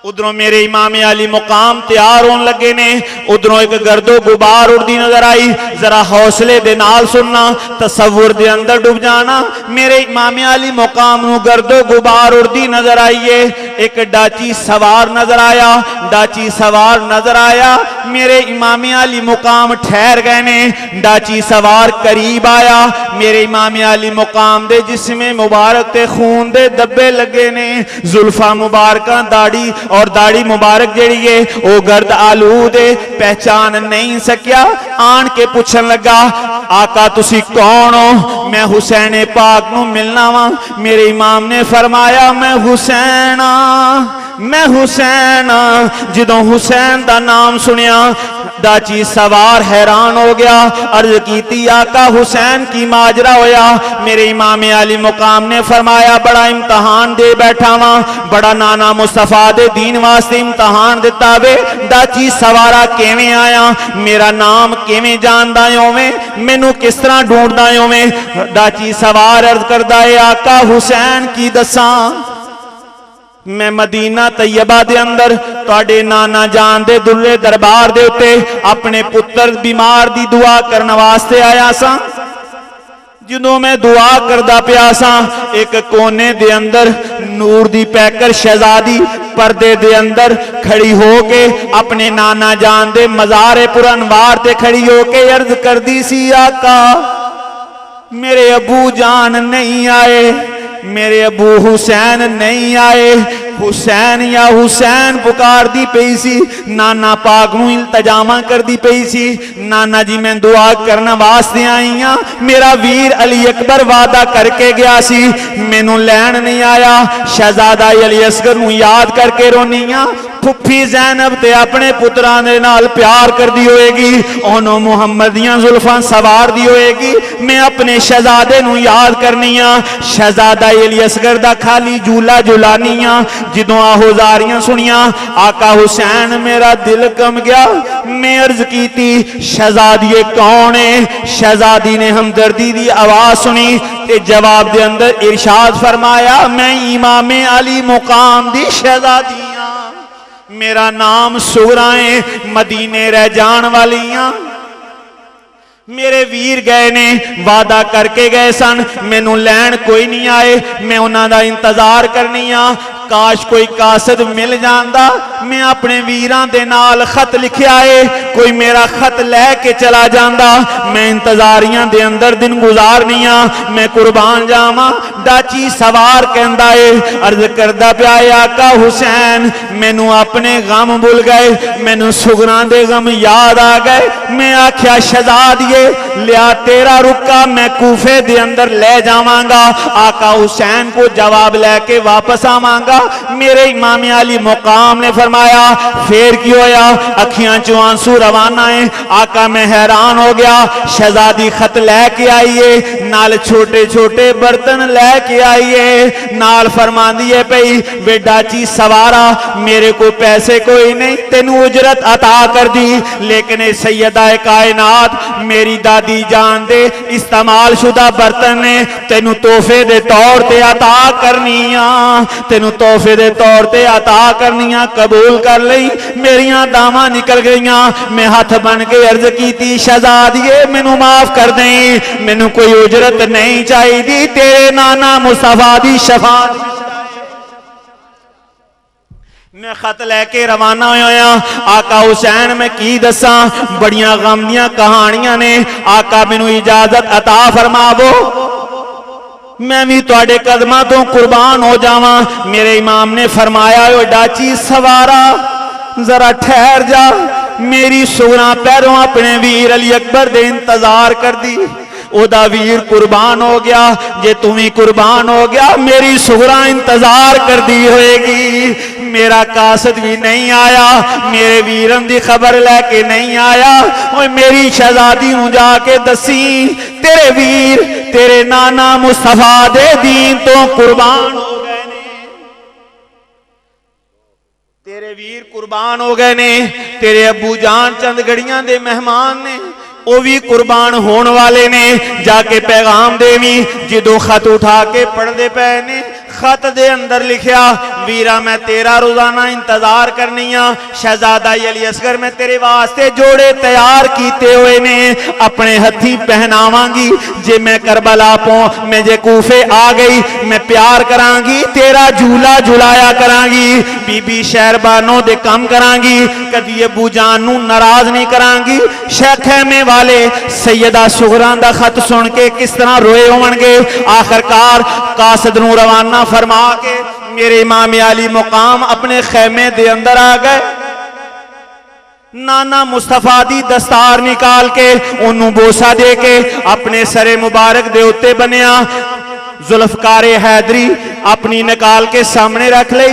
उधरों मेरे इमाम अली मुकाम तैयार होने लगे ने, उधरों एक गर्दो गुबार उड़ती नजर आई। जरा हौसले दे नाल सुनना, तसव्वुर दे अंदर डूब जाना। मेरे इमाम अली मुकाम नू गर्दो गुबार उड़ती नजर आई है। एक डाची सवार नजर आया, डाची सवार नजर आया। मेरे इमाम अली मुकाम ठहर गए ने, डाची सवार करीब आया। मेरे इमाम अली मुकाम दे जिस्म मुबारक ते खून दे धब्बे लगे ने, जुल्फा मुबारक दाढ़ी और दाढ़ी मुबारक जेड़ी है वो गर्द आलूद है, पहचान नहीं सकिया। आन के पूछन लगा आका तुसी कौन हो? मैं हुसैन पाक नू मिलना वा। मेरे इमाम ने फरमाया मैं हुसैन मैं हुसैन। जदों हुसैन दा नाम सुनिया दाची सवार हैरान हो गया। अर्ज की आका हुसैन की माजरा होया। मेरे इमाम अली मुकाम ने फरमाया बड़ा इम्तहान दे बैठा वा, बड़ा नाना मुस्तफा दे दीन वास्ते इम्तहान दिता वे। दाची सवारा किवें आया, मेरा नाम किवें जानदा होवे, मैनू किस तरह ढूंढदा होवे? दाची सवार अर्ज करदा है आका हुसैन की दसा मैं मदीना तैयबा दे अंदर तुहाडे नाना जान दे दुल्ले दरबार दे उत्ते अपने पुत्र बीमार दी दुआ करने वास्ते आया सा। जदों मैं दुआ करदा पिया सा एक कोने दे अंदर नूर दी पैकर शहजादी पर्दे दे अंदर खड़ी हो के अपने नाना जान दे मज़ारे पुरनवार ते खड़ी हो के अर्ज करदी सी आका मेरे अबू जान नहीं आए, मेरे अबू हुसैन नहीं आए। हुसैन या हुसैन पुकार दी पई सी। नाना पाक नू इल्तजामा कर दी पई सी, नाना जी मैं दुआ करने वास्ते आई हाँ। मेरा वीर अली अकबर वादा करके गया सी, मैनू लैन नहीं आया। शहजादा अली असगर नू याद करके रोनी हाँ। फुफी ज़ैनब ते अपने पुत्रां दे नाल प्यार करदी होएगी, ओनों मुहम्मद दियां जुल्फां सवार दी होएगी। मैं अपने शहजादे नू याद करनी हाँ। शहजादा अली असगर दा खाली झूला झुलानी हाँ। जदों आहोजारियां सुनिया आका हुसैन मेरा दिल कम गया। मैं अर्ज की थी शहजादी कौन है? शहजादी ने हमदर्दी दी आवाज सुनी ते जवाब दे अंदर इरशाद फरमाया मैं इमाम अली मुकाम दी शहजादी हाँ। मेरा नाम सुगरा है, मदीने रह जान वालियां। मेरे वीर गए ने वादा करके गए सन, मैनू लैन कोई नहीं आए। मैं उन्हां दा इंतजार करनी आ। काश कोई कासद मिल जांदा, मैं अपने वीरां दे नाल खत लिखिया है, कोई मेरा खत लैके चला जांदा। मैं इंतजारियां दे अंदर दिन गुजारनी आ, मैं कुर्बान जावां। डाची सवार कहंदा है अर्ज करदा पिया आका हुसैन मैनू अपने गम भुल गए, मैनू सुगरां दे गम याद आ गए। मैं आख्या शहजादिए लिया तेरा रुका मैं कूफे दे अंदर ले जावांगा, आका हुसैन को जवाब लेके वापस आवांगा। मेरे इमाम अली मुकाम ने फरमाया फिर की होया? अखियां चो आंसू रवाना है। आका मैं हैरान हो गया। शहजादी खत लैके आईए, नाल छोटे छोटे बर्तन लैके आईए, नाल फरमांदी है पई बेडाची सवारा मेरे को पैसे कोई नहीं, तेनू उजरत अता कर दी, लेकिन सैयदा कायनात मेरी दादी जान दे इस्तेमाल शुदा बर्तन ने तेनू तोहफे दे तौर ते अता करनिया, तेनू तोहफे दे तौर ते अता करनिया, कबूल कर लई। मेरियां दावां निकल गईयां। मैं हाथ बन के अर्ज की शहजादिए मैनू माफ कर दें, मैनू कोई उजरत नहीं चाहिए, तेरे नाना मुस्तफा दी शफाअत मैं खत लैके रवाना होया। आका हुसैन मैं की दसा, बड़ियां गम दियां कहानियां ने। आका मैनू इजाजत अता फरमावो, मैं भी तुहाडे कदमां तो कुर्बान हो जावां। मेरे इमाम ने फरमाया, ओ डाची सवारा जरा ठहर जा, मेरी सुगरा पैरों अपने वीर अली अकबर दे इंतजार कर दी। ओदा वीर कुर्बान हो गया, जे तू भी कुर्बान हो गया मेरी सुगरा इंतजार कर दी होएगी। मेरा कासद भी नहीं आया, मेरे वीरन की खबर लैके नहीं आया। ओए मेरी शहजादी नूं जाके दसी, तेरे वीर तेरे नाना मुस्तफा दे दीन तो कुर्बान हो गए ने, तेरे वीर कुर्बान हो गए ने। तेरे अबू जान चंद गड़ियां दे मेहमान ने, वो भी कुर्बान होने वाले ने। जाके पैगाम देवी, जो खत उठा के पढ़ते पे ने, खत दे अंदर लिखिया, वीरा मैं तेरा रोजाना इंतजार करनी आ। शहजादा अली असगर मैं तेरे वास्ते जोड़े तैयार किए हुए ने, अपने हथी पहनावांगी। जे मैं करबला पहुंच, मैं जे कूफे आ गई, मैं प्यार करांगी, तेरा झूला झुलाया करांगी, बीबी शहरबानों दे कम करांगी, कदी अबू जान नू नाराज नहीं करांगी। शैखैमे वाले सैयदा सुगरा दा खत सुन के किस तरह रोए होणगे। आखिरकार कासद नू रवाना फरमा के मेरे इमाम अली मुकाम अपने खैमे दे अंदर आ गए। नाना मुस्तफा दी दस्तार निकाल के उन्होंने बोसा दे के अपने सरे मुबारक दे उत्ते बनिया। जुल्फकारे हैदरी अपनी निकाल के सामने रख ली।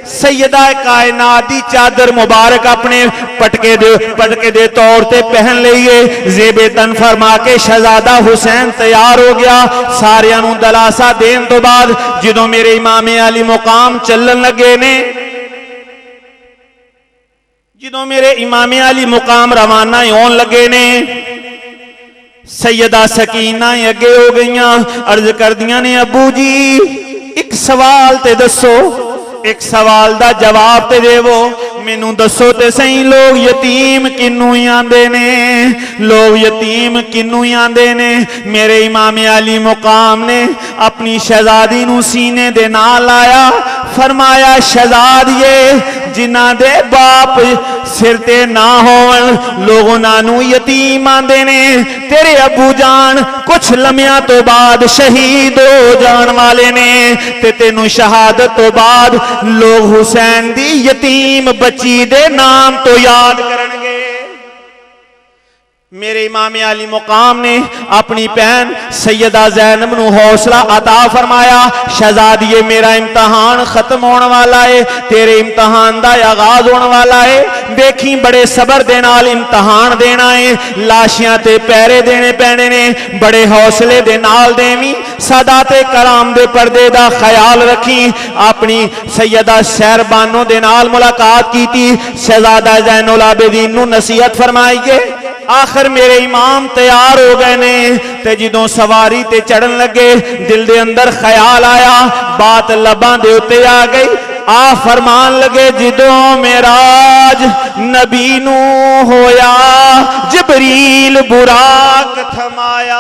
सैयदा कायनात दी चादर मुबारक अपने पटके दे तौर ते पहन लीए। जेबे तन फरमा के शहजादा हुसैन तैयार हो गया। सारियां नू दलासा देन तो बाद जो मेरे इमाम अली मुकाम चलन लगे ने, जो मेरे इमाम अली मुकाम रवाना होन लगे ने, सैयदा सकीना अगे हो गई। अर्ज कर दियां ने, अबू जी एक सवाल ते दसो, एक सवाल दा जवाब ते देवो। मैनू दसो ते सही, लोग यतीम किनू आंदे ने, लोग यतीम किनू आंदे ने। मेरे इमाम अली मुकाम ने अपनी शहजादी नू सीने दे नाल लाया, फरमाया शहजादिए जिन्हां दे बाप सिर ते ना होवन लोग उन्हां यतीम आंदे ने। तेरे अबू जान कुछ लम्हियां तो बाद शहीद हो जान वाले ने, ते तेनू शहादत तो बाद लोग हुसैन दी यतीम बच्ची दे नाम तो याद करनगे। मेरे इमाम अली मुकाम ने अपनी बहन सैयदा ज़ैनब नू हौसला अता फरमाया, शहजादिए मेरा इम्तहान खत्म होने वाला है, तेरे इम्तहान का आगाज होने वाला है। देखी बड़े सबर दे नाल इम्तहान देना है, लाशियां ते पैरे देने पैने ने, बड़े हौसले दे नाल देवी। सदा ते कलाम दे पर्दे दा ख्याल रखी। अपनी सैयदा शहरबानों दे नाल मुलाकात की थी। शहजादा ज़ैनुल आबिदीन नू नसीहत फरमाई। आखिर मेरे इमाम तैयार हो गए ने, ते जो सवारी ते चढ़न लगे दिल दे अंदर ख्याल आया, बात लबां दे उत्ते आ गई। आ फरमान लगे, जिदों मेराज नबी नू होया जबरील बुराक थमाया,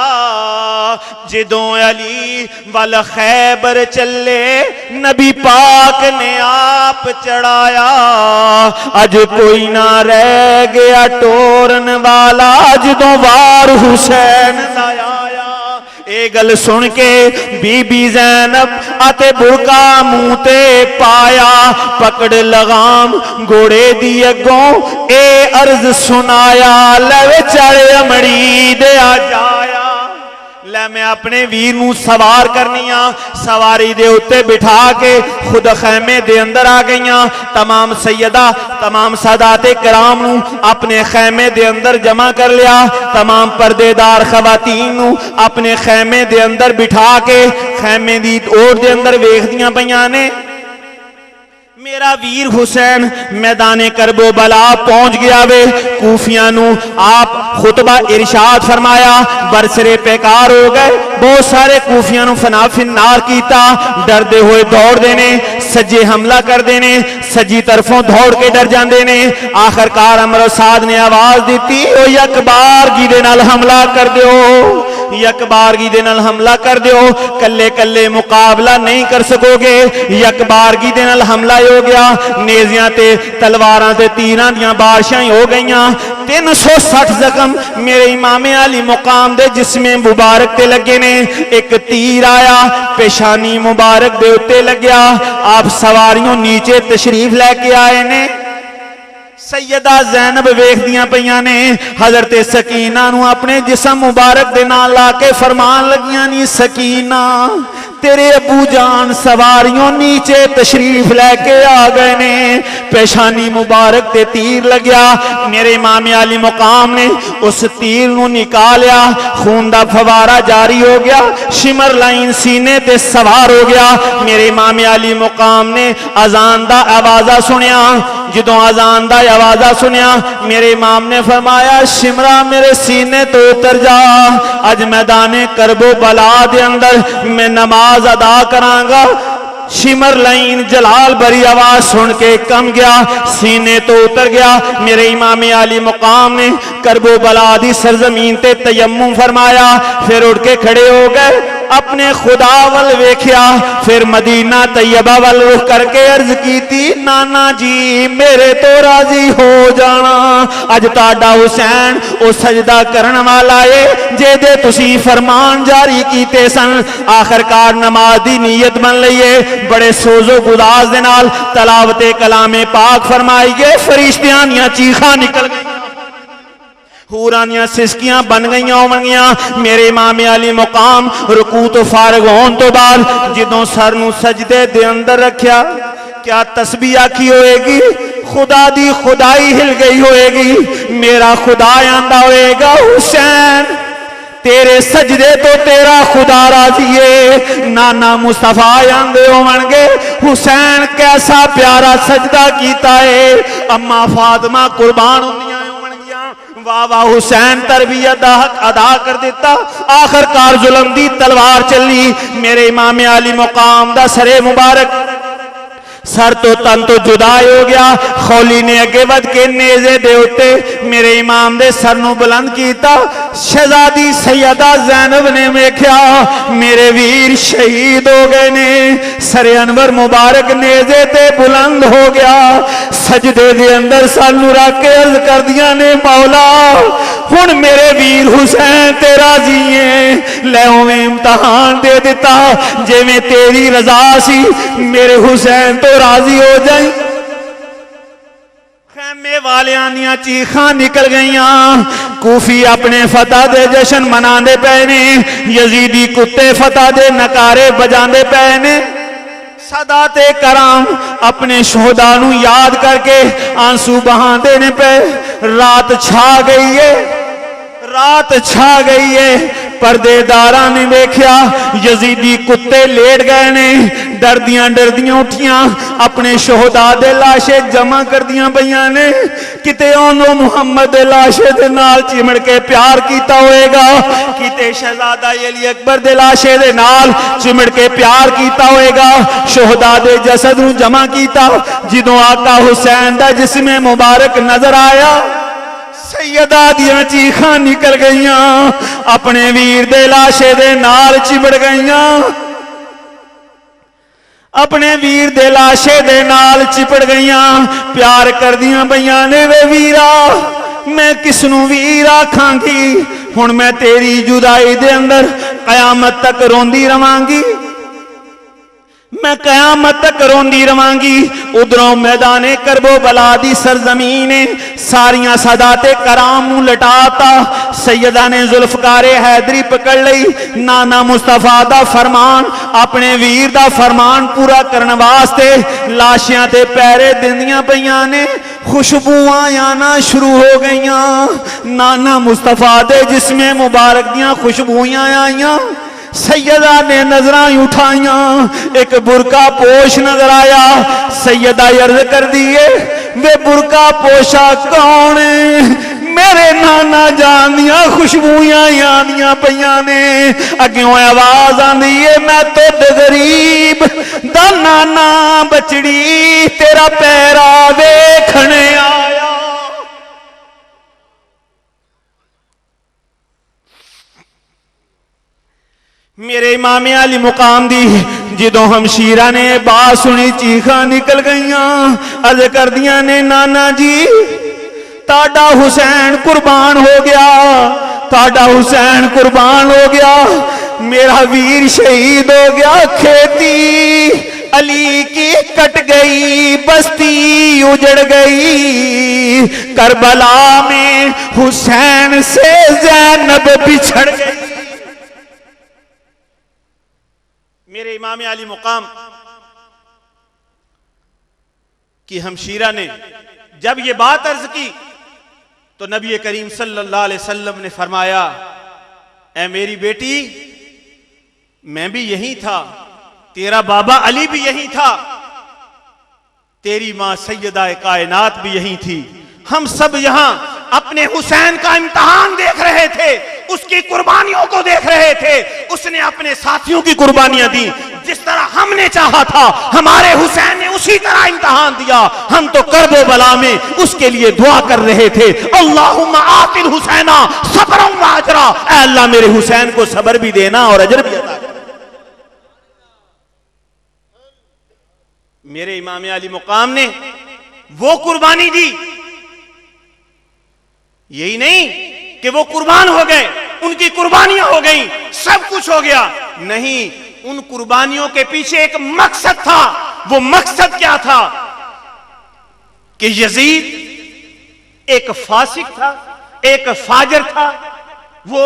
जिदों अली वल खैबर चले नबी पाक ने आप चढ़ाया। अज कोई ना रह गया टोरन वाला, जिदों वार हुसैन दा आया। ए गल सुन के बीबी ज़ैनब आते बुरका मुंह ते पाया, पकड़ लगाम घोड़े दी अगों ए अर्ज सुनाया, लवे चढ़ अमड़ी दे आ जाया। ले मैं अपने वीर नू सवार करनी आ, सवारी दे उत्ते बिठा के खुद खैमे दे अंदर आ गईयां। तमाम सैयदा तमाम सादाते कराम नू अपने खैमे दे अंदर जमा कर लिया। तमाम पर्देदार खवातीन नू अपने खैमे दे अंदर बिठा के खैमे दी ओर दे अंदर वेखदियां पईयां ने। मेरा वीर हुसैन मैदाने करबो बला पहुंच गया वे। कूफियां नू आप खुतबा इरशाद फरमाया, बरसरे बेकार हो गए। बहुत सारे कूफियां नू फना फिन्नार कीता, डरदे हुए दौड़ देने, सज्जे हमला कर देने, सज्जी तरफों दौड़ के डर जाते ने। आखिरकार अमर साद ने आवाज दी, ओ यकबार जिदे नाल हमला कर दियो, यकबारगी दे नाल हमला कर दियो, कल्ले कल्ले मुकाबला नहीं कर सकोगे। यकबारगी दे नाल हमला हो गया, नेज़ियां ते तलवारां ते तीरां दियां बारिशां हो गईयां। 360 जख्म मेरे इमाम अली मुकाम दे जिस्मे मुबारक ते लगे ने। एक तीर आया पेशानी मुबारक दे उत्ते लग्या। आप सवारियों नीचे तशरीफ लैके आए ने। सैयदा ज़ैनब वेखदियां पईयां ने हज़रत सकीना नूं अपने जिस्म मुबारक दे नाल ला के फरमान लगियां नी, सकीना तेरे अबू जान सवारियों नीचे तशरीफ लैके आ गए ने। पेशानी मुबारक ते तीर लग्या। मेरे इमाम अली मुकाम ने उस तीर नूं निकालिया, खून दा फवारा जारी हो गया, शिमर लाइन सीने ते सवार हो गया। मेरे इमाम अली मुकाम ने अजान दा आवाज़ा सुनिया। जदों अजान दा आवाज़ा सुनिया मेरे इमाम ने फरमाया, शिमरा मेरे सीने तो उतर जा, अज मैदाने करबो बला दे अंदर मैं नमाज अदा करांगा। शिमर लाइन जलाल भरी आवाज सुन के कम गया, सीने तो उतर गया। मेरे इमाम अली मुकाम ने करबो बला दी सरजमीन ते तयम्मुम फरमाया, फिर उठ के खड़े हो गए, अपने खुदा वल वेख्या, फिर मदीना तैयबा वल रुख करके अर्ज की थी, नाना जी मेरे तो राजी हो जाना, अज ताड़ा हुसैन ओ सजदा करन वाला है जेदे तुसी फरमान जारी कीते सन। आखिरकार नमाज दी नीयत बन लईए, बड़े सोजो गुदाज दे नाल तलावते कलामे पाक फरमाइए। फरिश्तियां दियां चीखां निकल गई, हूरां दियां सिसकियां बन गई होवणगियां। मेरे इमाम अली मुकाम रुकू तो फारग होने तो बाद जदों सर नूं सजदे दे अंदर रखिया, क्या तस्बीह आखी होएगी, खुदा दी खुदाई हिल गई होएगी। मेरा खुदा आंदा होएगा, हुसैन तेरे सजदे तो तेरा खुदा राजी है। नाना मुस्तफा आंदे होवणगे, हुसैन कैसा प्यारा सजदा कीता है, अम्मा फातिमा कुर्बान होंदियां होवणगियां। वाह वाह, हुसैन तरबियत दा हक अदा कर दिता। आखिरकार जुल्म दी तलवार चली। मेरे इमाम अली मुकाम दा सरे मुबारक सर तो तन तो जुदा हो गया। खौली ने अगे वध के नेज़े दे उत्ते मेरे इमाम दे सर नूं बुलंद कीता। शहजादी सैयदा ज़ैनब ने वेख्या, मेरे वीर शहीद हो गए ने। सरे अनवर मुबारक नेज़े ते बुलंद हो गया। सजदे दे अंदर सानू रख के अर्ज कर दिया ने, मौला हुण मेरे वीर हुसैन ते राजी है, लै उवें इम्तहान दे दिता जिवें तेरी रजा सी, मेरे हुसैन तो राजी हो जाई। खैमे वालियां दियां चीखां निकल गईयां। कूफी अपने फतह दे जश्न मनांदे पए ने, यजीदी कुत्ते फतह दे नकारे बजांदे पए ने। सदाते कराम अपने शोहदा नू याद करके आंसू बहाते ने पे। रात छा गई है, रात छा गई है। पर्देदारा ने देखा यजीदी कुत्ते लेट गए ने। डरदियां डरदियां उठियां अपने शोहदा दे लाशे जमा कर दियां पईयां ने। किते ओनो मुहम्मद दे लाशे दे नाल चिमड़ के प्यार कीता होएगा, किते शहजादा अली अकबर दे लाशे दे नाल चिमड़ के प्यार कीता होएगा। शोहदा दे जसद नूं जमा कीता। जिदों आका हुसैन दा जिस्मे मुबारक नजर आया, सैयदा दियां चीखां निकल गईयां, अपने वीर दे लाशे दे नाल चिमड़ गईयां, अपने वीर दे लाशे दे नाल चिपड़ गईयां। प्यार कर दियां पईयां ने, वे वीरा मैं किसनू वीर आखांगी, हुण मैं तेरी जुदाई दे अंदर कयामत तक रोंदी रवांगी, मैं कयामत तक रोंदी रवांगी। उधरों मैदाने करबो बला दी सरजमीन ने सारियां सदाते कराम नूं लटाता। सैयदा ने जुल्फकारे हैदरी पकड़ लई। नाना मुस्तफा दा फरमान, अपने वीर दा फरमान पूरा करने वास्ते लाशियां ते पैरे दिंदियां पईयां ने। खुशबुआं आना शुरू हो गईयां। नाना मुस्तफा दे जिस्मे मुबारक दियां खुशबुआं आईयां। सैयदा ने नजरां उठाइया, एक बुरका पोश नजर आया। सैयदा अर्ज कर दिए, वे बुरका पोशा कौन है? मेरे नाना जान दियां खुशबुआं आंदियां पईयां ने। अग्यों आवाज आंदी है, मैं तो गरीब दा नाना बचड़ी तेरा पैरा वेखने आया। मेरे इमाम अली मुकाम दी ਜਦੋਂ ਹਮਸ਼ੀਰਾ ਨੇ ਬਾਤ ਸੁਣੀ ਚੀਖਾਂ ਨਿਕਲ ਗਈਆਂ ਅਰਜ਼ ਕਰਦੀਆਂ ਨੇ ਨਾਨਾ ਜੀ ਤੁਹਾਡਾ ਹੁਸੈਨ ਕੁਰਬਾਨ ਹੋ ਗਿਆ ਤੁਹਾਡਾ ਹੁਸੈਨ ਕੁਰਬਾਨ ਹੋ ਗਿਆ मेरा वीर शहीद हो गया खेती अली की कट गई बस्ती उजड़ गई करबला में हुसैन से ज़ैनब बिछड़ गई। मेरे इमाम अली मुकाम की हमशीरा ने जब ये बात अर्ज की तो नबी करीम सल्लल्लाहु अलैहि वसल्लम ने फरमाया, ऐ मेरी बेटी मैं भी यही था, तेरा बाबा अली भी यही था, तेरी मां सैयदा कायनात भी यही थी। हम सब यहां अपने हुसैन का इम्तिहान देख रहे थे, उसकी कुर्बानियों को देख रहे थे। उसने अपने साथियों की कुर्बानियां दी, जिस तरह हमने चाहा था हमारे हुसैन ने उसी तरह इम्तिहान दिया। हम तो कर्बो बला में उसके लिए दुआ कर रहे थे, अल्लाहुम्मा आतिल हुसैना सब्रन व अजरा, ऐ अल्लाह मेरे हुसैन को सब्र भी देना और अजर भी अता कर। मेरे इमाम अली मुकाम ने वो कुर्बानी दी, यही नहीं कि वो कुर्बान हो गए, उनकी कुर्बानियां हो गई, सब कुछ हो गया, नहीं, उन कुर्बानियों के पीछे एक मकसद था। वो मकसद क्या था कि यजीद एक फासिक था, एक फाजिर था, वो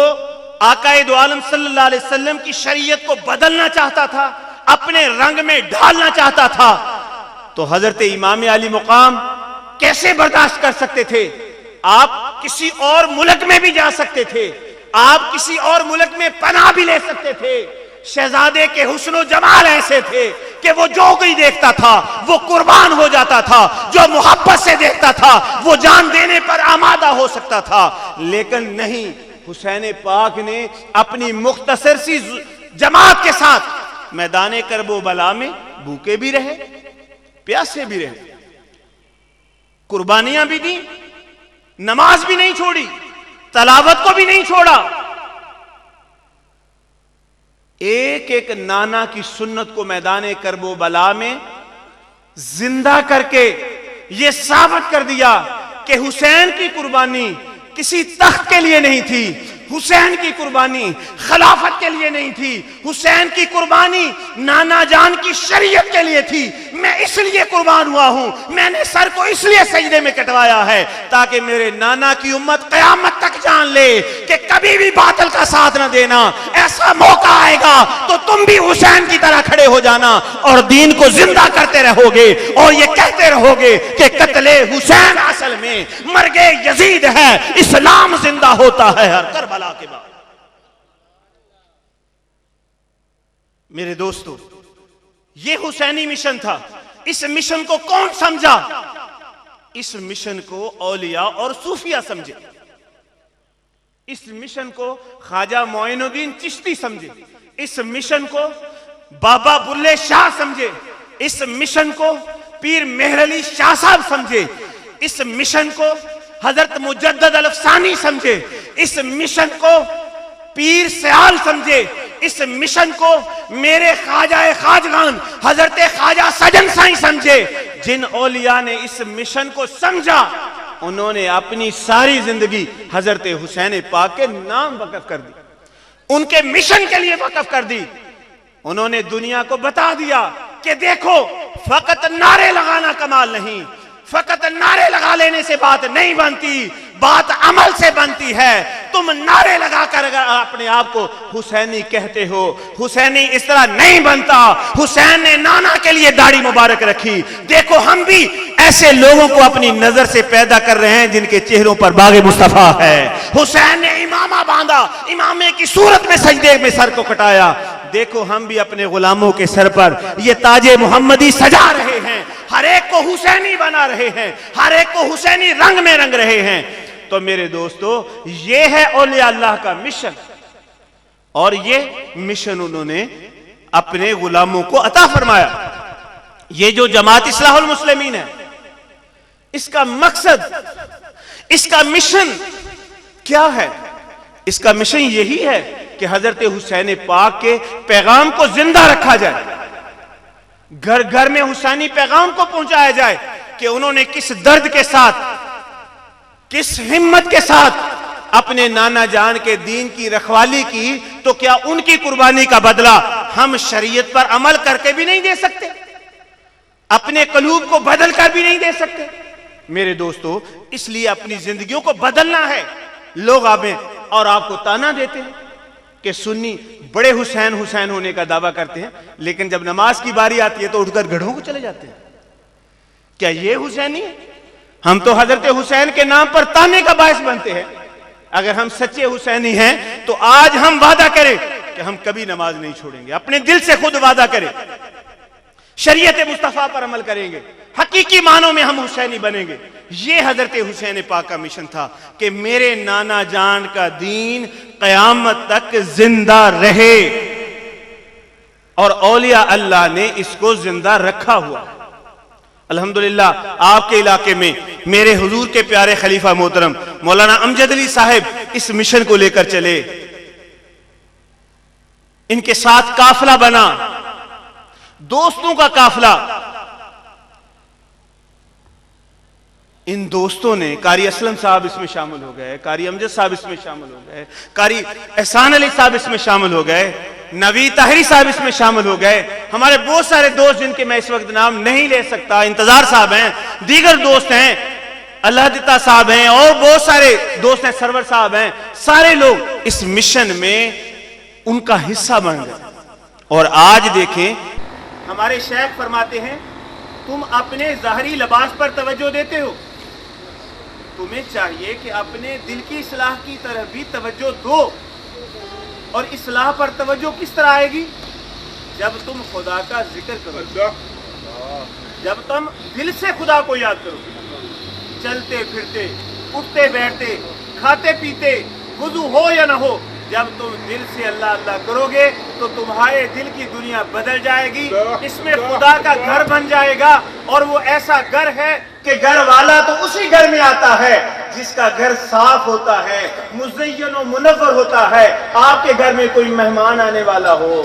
आकाए दो आलम सल्लल्लाहु अलैहि वसल्लम की शरीयत को बदलना चाहता था, अपने रंग में ढालना चाहता था। तो हजरत इमाम अली मुकाम कैसे बर्दाश्त कर सकते थे? आप किसी और मुल्क में भी जा सकते थे, आप किसी और मुल्क में पनाह भी ले सकते थे। शहजादे के हुस्न जमाल ऐसे थे कि वो जो कोई देखता था वो कुर्बान हो जाता था, जो मोहब्बत से देखता था वो जान देने पर आमादा हो सकता था। लेकिन नहीं, हुसैन पाक ने अपनी मुख्तसर सी जमात के साथ मैदान करबो बला में भूखे भी रहे, प्यासे भी रहे, कुर्बानियां भी दी, नमाज भी नहीं छोड़ी, तलावत को भी नहीं छोड़ा। एक एक नाना की सुन्नत को मैदान करबो बला में जिंदा करके यह साबित कर दिया कि हुसैन की कुर्बानी किसी तख्त के लिए नहीं थी, हुसैन की कुर्बानी खिलाफत के लिए नहीं थी, हुसैन की कुर्बानी नाना जान की शरीयत के लिए थी। मैं इसलिए कुर्बान हुआ हूं, मैंने सर को इसलिए सजदे में कटवाया है ताकि मेरे नाना की उम्मत कयामत तक जान ले कि कभी भी बातिल का साथ न देना। ऐसा मौका आएगा तो तुम भी हुसैन की तरह खड़े हो जाना और दीन को जिंदा करते रहोगे और ये कहते रहोगे कि कत्ले हुसैन असल में मर्गे यजीद है, इस्लाम जिंदा होता है हर करबला के बाद। मेरे दोस्तों, यह हुसैनी मिशन था। इस मिशन को कौन समझा? इस मिशन को औलिया और सूफिया समझे, इस मिशन को ख्वाजा मोइनुद्दीन चिश्ती समझे, इस मिशन को बाबा बुल्ले शाह समझे, इस मिशन को पीर मेहर अली शाह साहब समझे, इस मिशन को हजरत मुजद्दद अल अफसानी समझे, इस मिशन को पीर सयाल समझे, इस मिशन को मेरे ख्वाजा खाजगान हजरत ख्वाजा सजन साई समझे। जिन औलिया ने इस मिशन को समझा उन्होंने अपनी सारी जिंदगी हजरत हुसैन पाक के नाम वक़्फ़ कर दी, उनके मिशन के लिए वक़्फ़ कर दी। उन्होंने दुनिया को बता दिया कि देखो, फकत नारे लगाना कमाल नहीं, फकत नारे लगा लेने से बात नहीं बनती, बात अमल से बनती है। तुम नारे लगाकर अगर अपने आप को हुसैनी कहते हो, हुसैनी इस तरह नहीं बनता। हुसैन ने नाना के लिए दाढ़ी मुबारक रखी। देखो, हम भी ऐसे लोगों को अपनी नजर से पैदा कर रहे हैं जिनके चेहरों पर बागे मुस्तफा है। हुसैन ने इमामा बांधा, इमामे की सूरत में सजदे में सर को कटाया। देखो, हम भी अपने गुलामों के सर पर ये ताजे मोहम्मदी सजा रहे हैं, हर एक को हुसैनी बना रहे हैं, हर एक को हुसैनी रंग में रंग रहे हैं। तो मेरे दोस्तों, ये है औलिया अल्लाह का मिशन और ये मिशन उन्होंने अपने गुलामों को अता फरमाया। ये जो जमात इस्लाहुल मुस्लिमीन है, इसका मकसद, इसका मिशन क्या है? इसका मिशन यही है कि हजरत हुसैन पाक के पैगाम को जिंदा रखा जाए, घर घर में हुसैनी पैगाम को पहुंचाया जाए कि उन्होंने किस दर्द के साथ, किस हिम्मत के साथ अपने नाना जान के दीन की रखवाली की, तो क्या उनकी कुर्बानी का बदला हम शरीयत पर अमल करके भी नहीं दे सकते, अपने कलूब को बदल कर भी नहीं दे सकते। मेरे दोस्तों, इसलिए अपनी जिंदगियों को बदलना है। लोग आवे और आपको ताना देते हैं कि सुन्नी बड़े हुसैन हुसैन होने का दावा करते हैं, लेकिन जब नमाज की बारी आती है तो उठकर गढ़ों को चले जाते हैं। क्या ये हुसैनी है? हम तो हजरत हुसैन के नाम पर ताने का बायस बनते हैं। अगर हम सच्चे हुसैनी हैं तो आज हम वादा करें कि हम कभी नमाज नहीं छोड़ेंगे, अपने दिल से खुद वादा करें, शरीयत मुस्तफा पर अमल करेंगे, हकीकी मानों में हम हुसैनी बनेंगे। ये हजरत हुसैन पाक का मिशन था कि मेरे नाना जान का दीन कयामत तक जिंदा रहे, और औलिया अल्लाह ने इसको जिंदा रखा हुआ। अल्हम्दुलिल्लाह, आपके इलाके में मेरे हुजूर के प्यारे खलीफा मोहतरम मौलाना अमजद अली साहब इस मिशन को लेकर चले, इनके साथ काफिला बना, दोस्तों का काफिला। इन दोस्तों ने, कारी असलम साहब इसमें शामिल हो गए, कारी अमजद साहब इसमें शामिल हो गए, कारी एहसान अली साहब इसमें शामिल हो गए, नवी ताहिरी साहब इसमें शामिल हो गए, हमारे बहुत सारे दोस्त जिनके मैं इस वक्त नाम नहीं ले सकता, इंतजार साहब हैं, दीगर दोस्त हैं, अल्लाह दिता साहब हैं, और बहुत सारे दोस्त हैं, सरवर साहब हैं। सारे लोग इस मिशन में उनका हिस्सा बन गए। और आज देखें, हमारे शेख फरमाते हैं, तुम अपने ज़ाहरी लिबास पर तवज्जो देते हो, तुम्हें चाहिए कि अपने दिल की इस्लाह की तरफ भी तवज्जो दो। और इस्लाह पर तवज्जो किस तरह आएगी? जब तुम खुदा का जिक्र करो, जब तुम दिल से खुदा को याद करो, चलते फिरते, उठते बैठते, खाते पीते, वुजू हो या ना हो, जब तुम दिल से अल्लाह अल्लाह करोगे तो तुम्हारे दिल की दुनिया बदल जाएगी, इसमें खुदा का घर बन जाएगा। और वो ऐसा घर है कि घर वाला तो उसी घर में आता है जिसका घर साफ होता है, मुज़य्यन और मुनव्वर होता है। आपके घर में कोई मेहमान आने वाला हो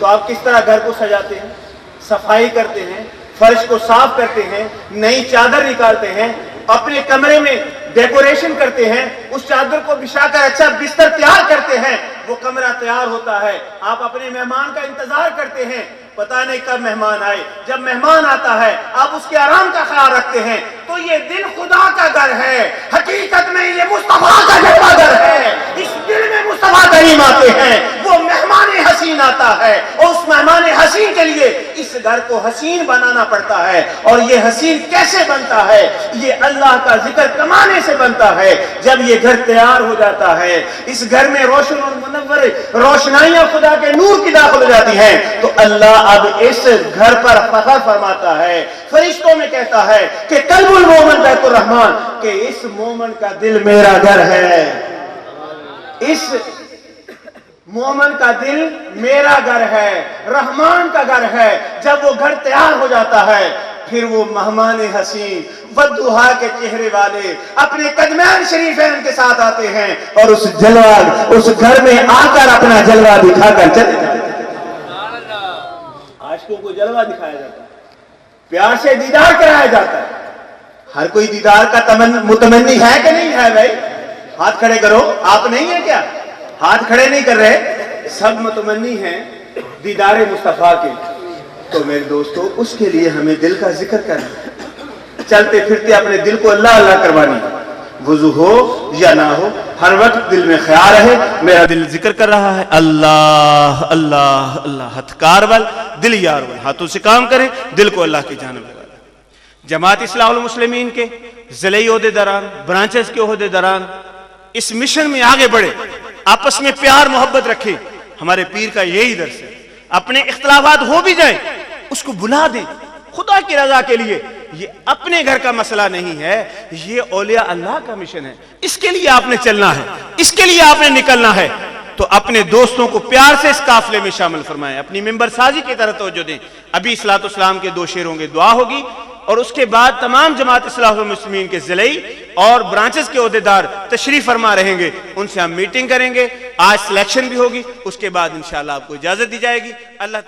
तो आप किस तरह घर को सजाते हैं? सफाई करते हैं, फर्श को साफ करते हैं, नई चादर निकालते हैं, अपने कमरे में डेकोरेशन करते हैं, उस चादर को बिछाकर अच्छा बिस्तर तैयार करते हैं, वो कमरा तैयार होता है। आप अपने मेहमान का इंतजार करते हैं, पता नहीं कब मेहमान आए। जब मेहमान आता है आप उसके आराम का ख्याल रखते हैं। तो ये दिल खुदा का घर है, हकीकत में ये मुस्तफा का घर है। इस दिल में मुस्तफा करीम आते हैं, वो मेहमान हसीन आता है, और उस मेहमान हसीन के लिए इस घर को हसीन बनाना पड़ता है। और ये हसीन कैसे बनता है? ये अल्लाह का जिक्र कमाने से बनता है। जब ये घर तैयार हो जाता है, इस घर में रोशन और मुनव्वर रोशनाइयां खुदा के नूर की दाखिल हो जाती हैं, तो अल्लाह अब इस घर पर फख्र फरमाता है, फरिश्तों में कहता है कि कल्बुल मोमिन बैतुर रहमान, कि इस मोमिन का दिल मेरा घर है, इस मोमिन का दिल मेरा घर है, रहमान का घर है। जब वो घर तैयार हो जाता है, फिर वो मेहमान हसीन वद्दुहा के चेहरे वाले अपने कदमैन शरीफैन के साथ आते हैं, और उस घर में आकर अपना जलवा दिखाकर चले जाते हैं। आशिकों को जलवा दिखाया जाता है, प्यार से दीदार कराया जाता है। हर कोई दीदार का मुतमन्नी है कि नहीं है? भाई हाथ खड़े करो। आप नहीं है क्या? हाथ खड़े नहीं कर रहे? सब मुतमन्नी हैं दीदार मुस्तफा के। तो मेरे दोस्तों, उसके लिए हमें दिल का जिक्र करना, चलते फिरते अपने दिल को अल्लाह अल्लाह करवानी, वुजू हो या ना हो, हर वक्त दिल में ख्याल रहे मेरा दिल जिक्र कर रहा है, अल्लाह अल्लाह अल्लाह। हथकार वाल दिल यार वाल, हाथों से काम करें, दिल को अल्लाह की जानिब लगा दें। जमात इस्लाहुल मुस्लिमीन के ज़िले ओहदेदारान, ब्रांचेस के ओहदेदारान इस मिशन में आगे बढ़े, आपस में प्यार मोहब्बत रखें। हमारे पीर का यही दर्स है। अपने इख्तिलाफात हो भी जाए, उसको बुला दें खुदा की रजा के लिए। ये अपने घर का मसला नहीं है, ये औलिया अल्लाह का मिशन है। इसके लिए आपने चलना है, इसके लिए आपने निकलना है। तो अपने दोस्तों को प्यार से इस काफिले में शामिल फरमाएं, अपनी मेंबर साजी की तरफ तवज्जो दें। अभी इस्लातो इस्लाम के 2 शेरों की दुआ होगी, और उसके बाद तमाम जमात इस्लाहुल मुस्लिमीन के ज़िले और ब्रांचेस के ओहदेदार तशरीफ फरमा रहेंगे, उनसे हम मीटिंग करेंगे। आज सिलेक्शन भी होगी, उसके बाद इंशाल्लाह आपको इजाजत दी जाएगी। अल्लाह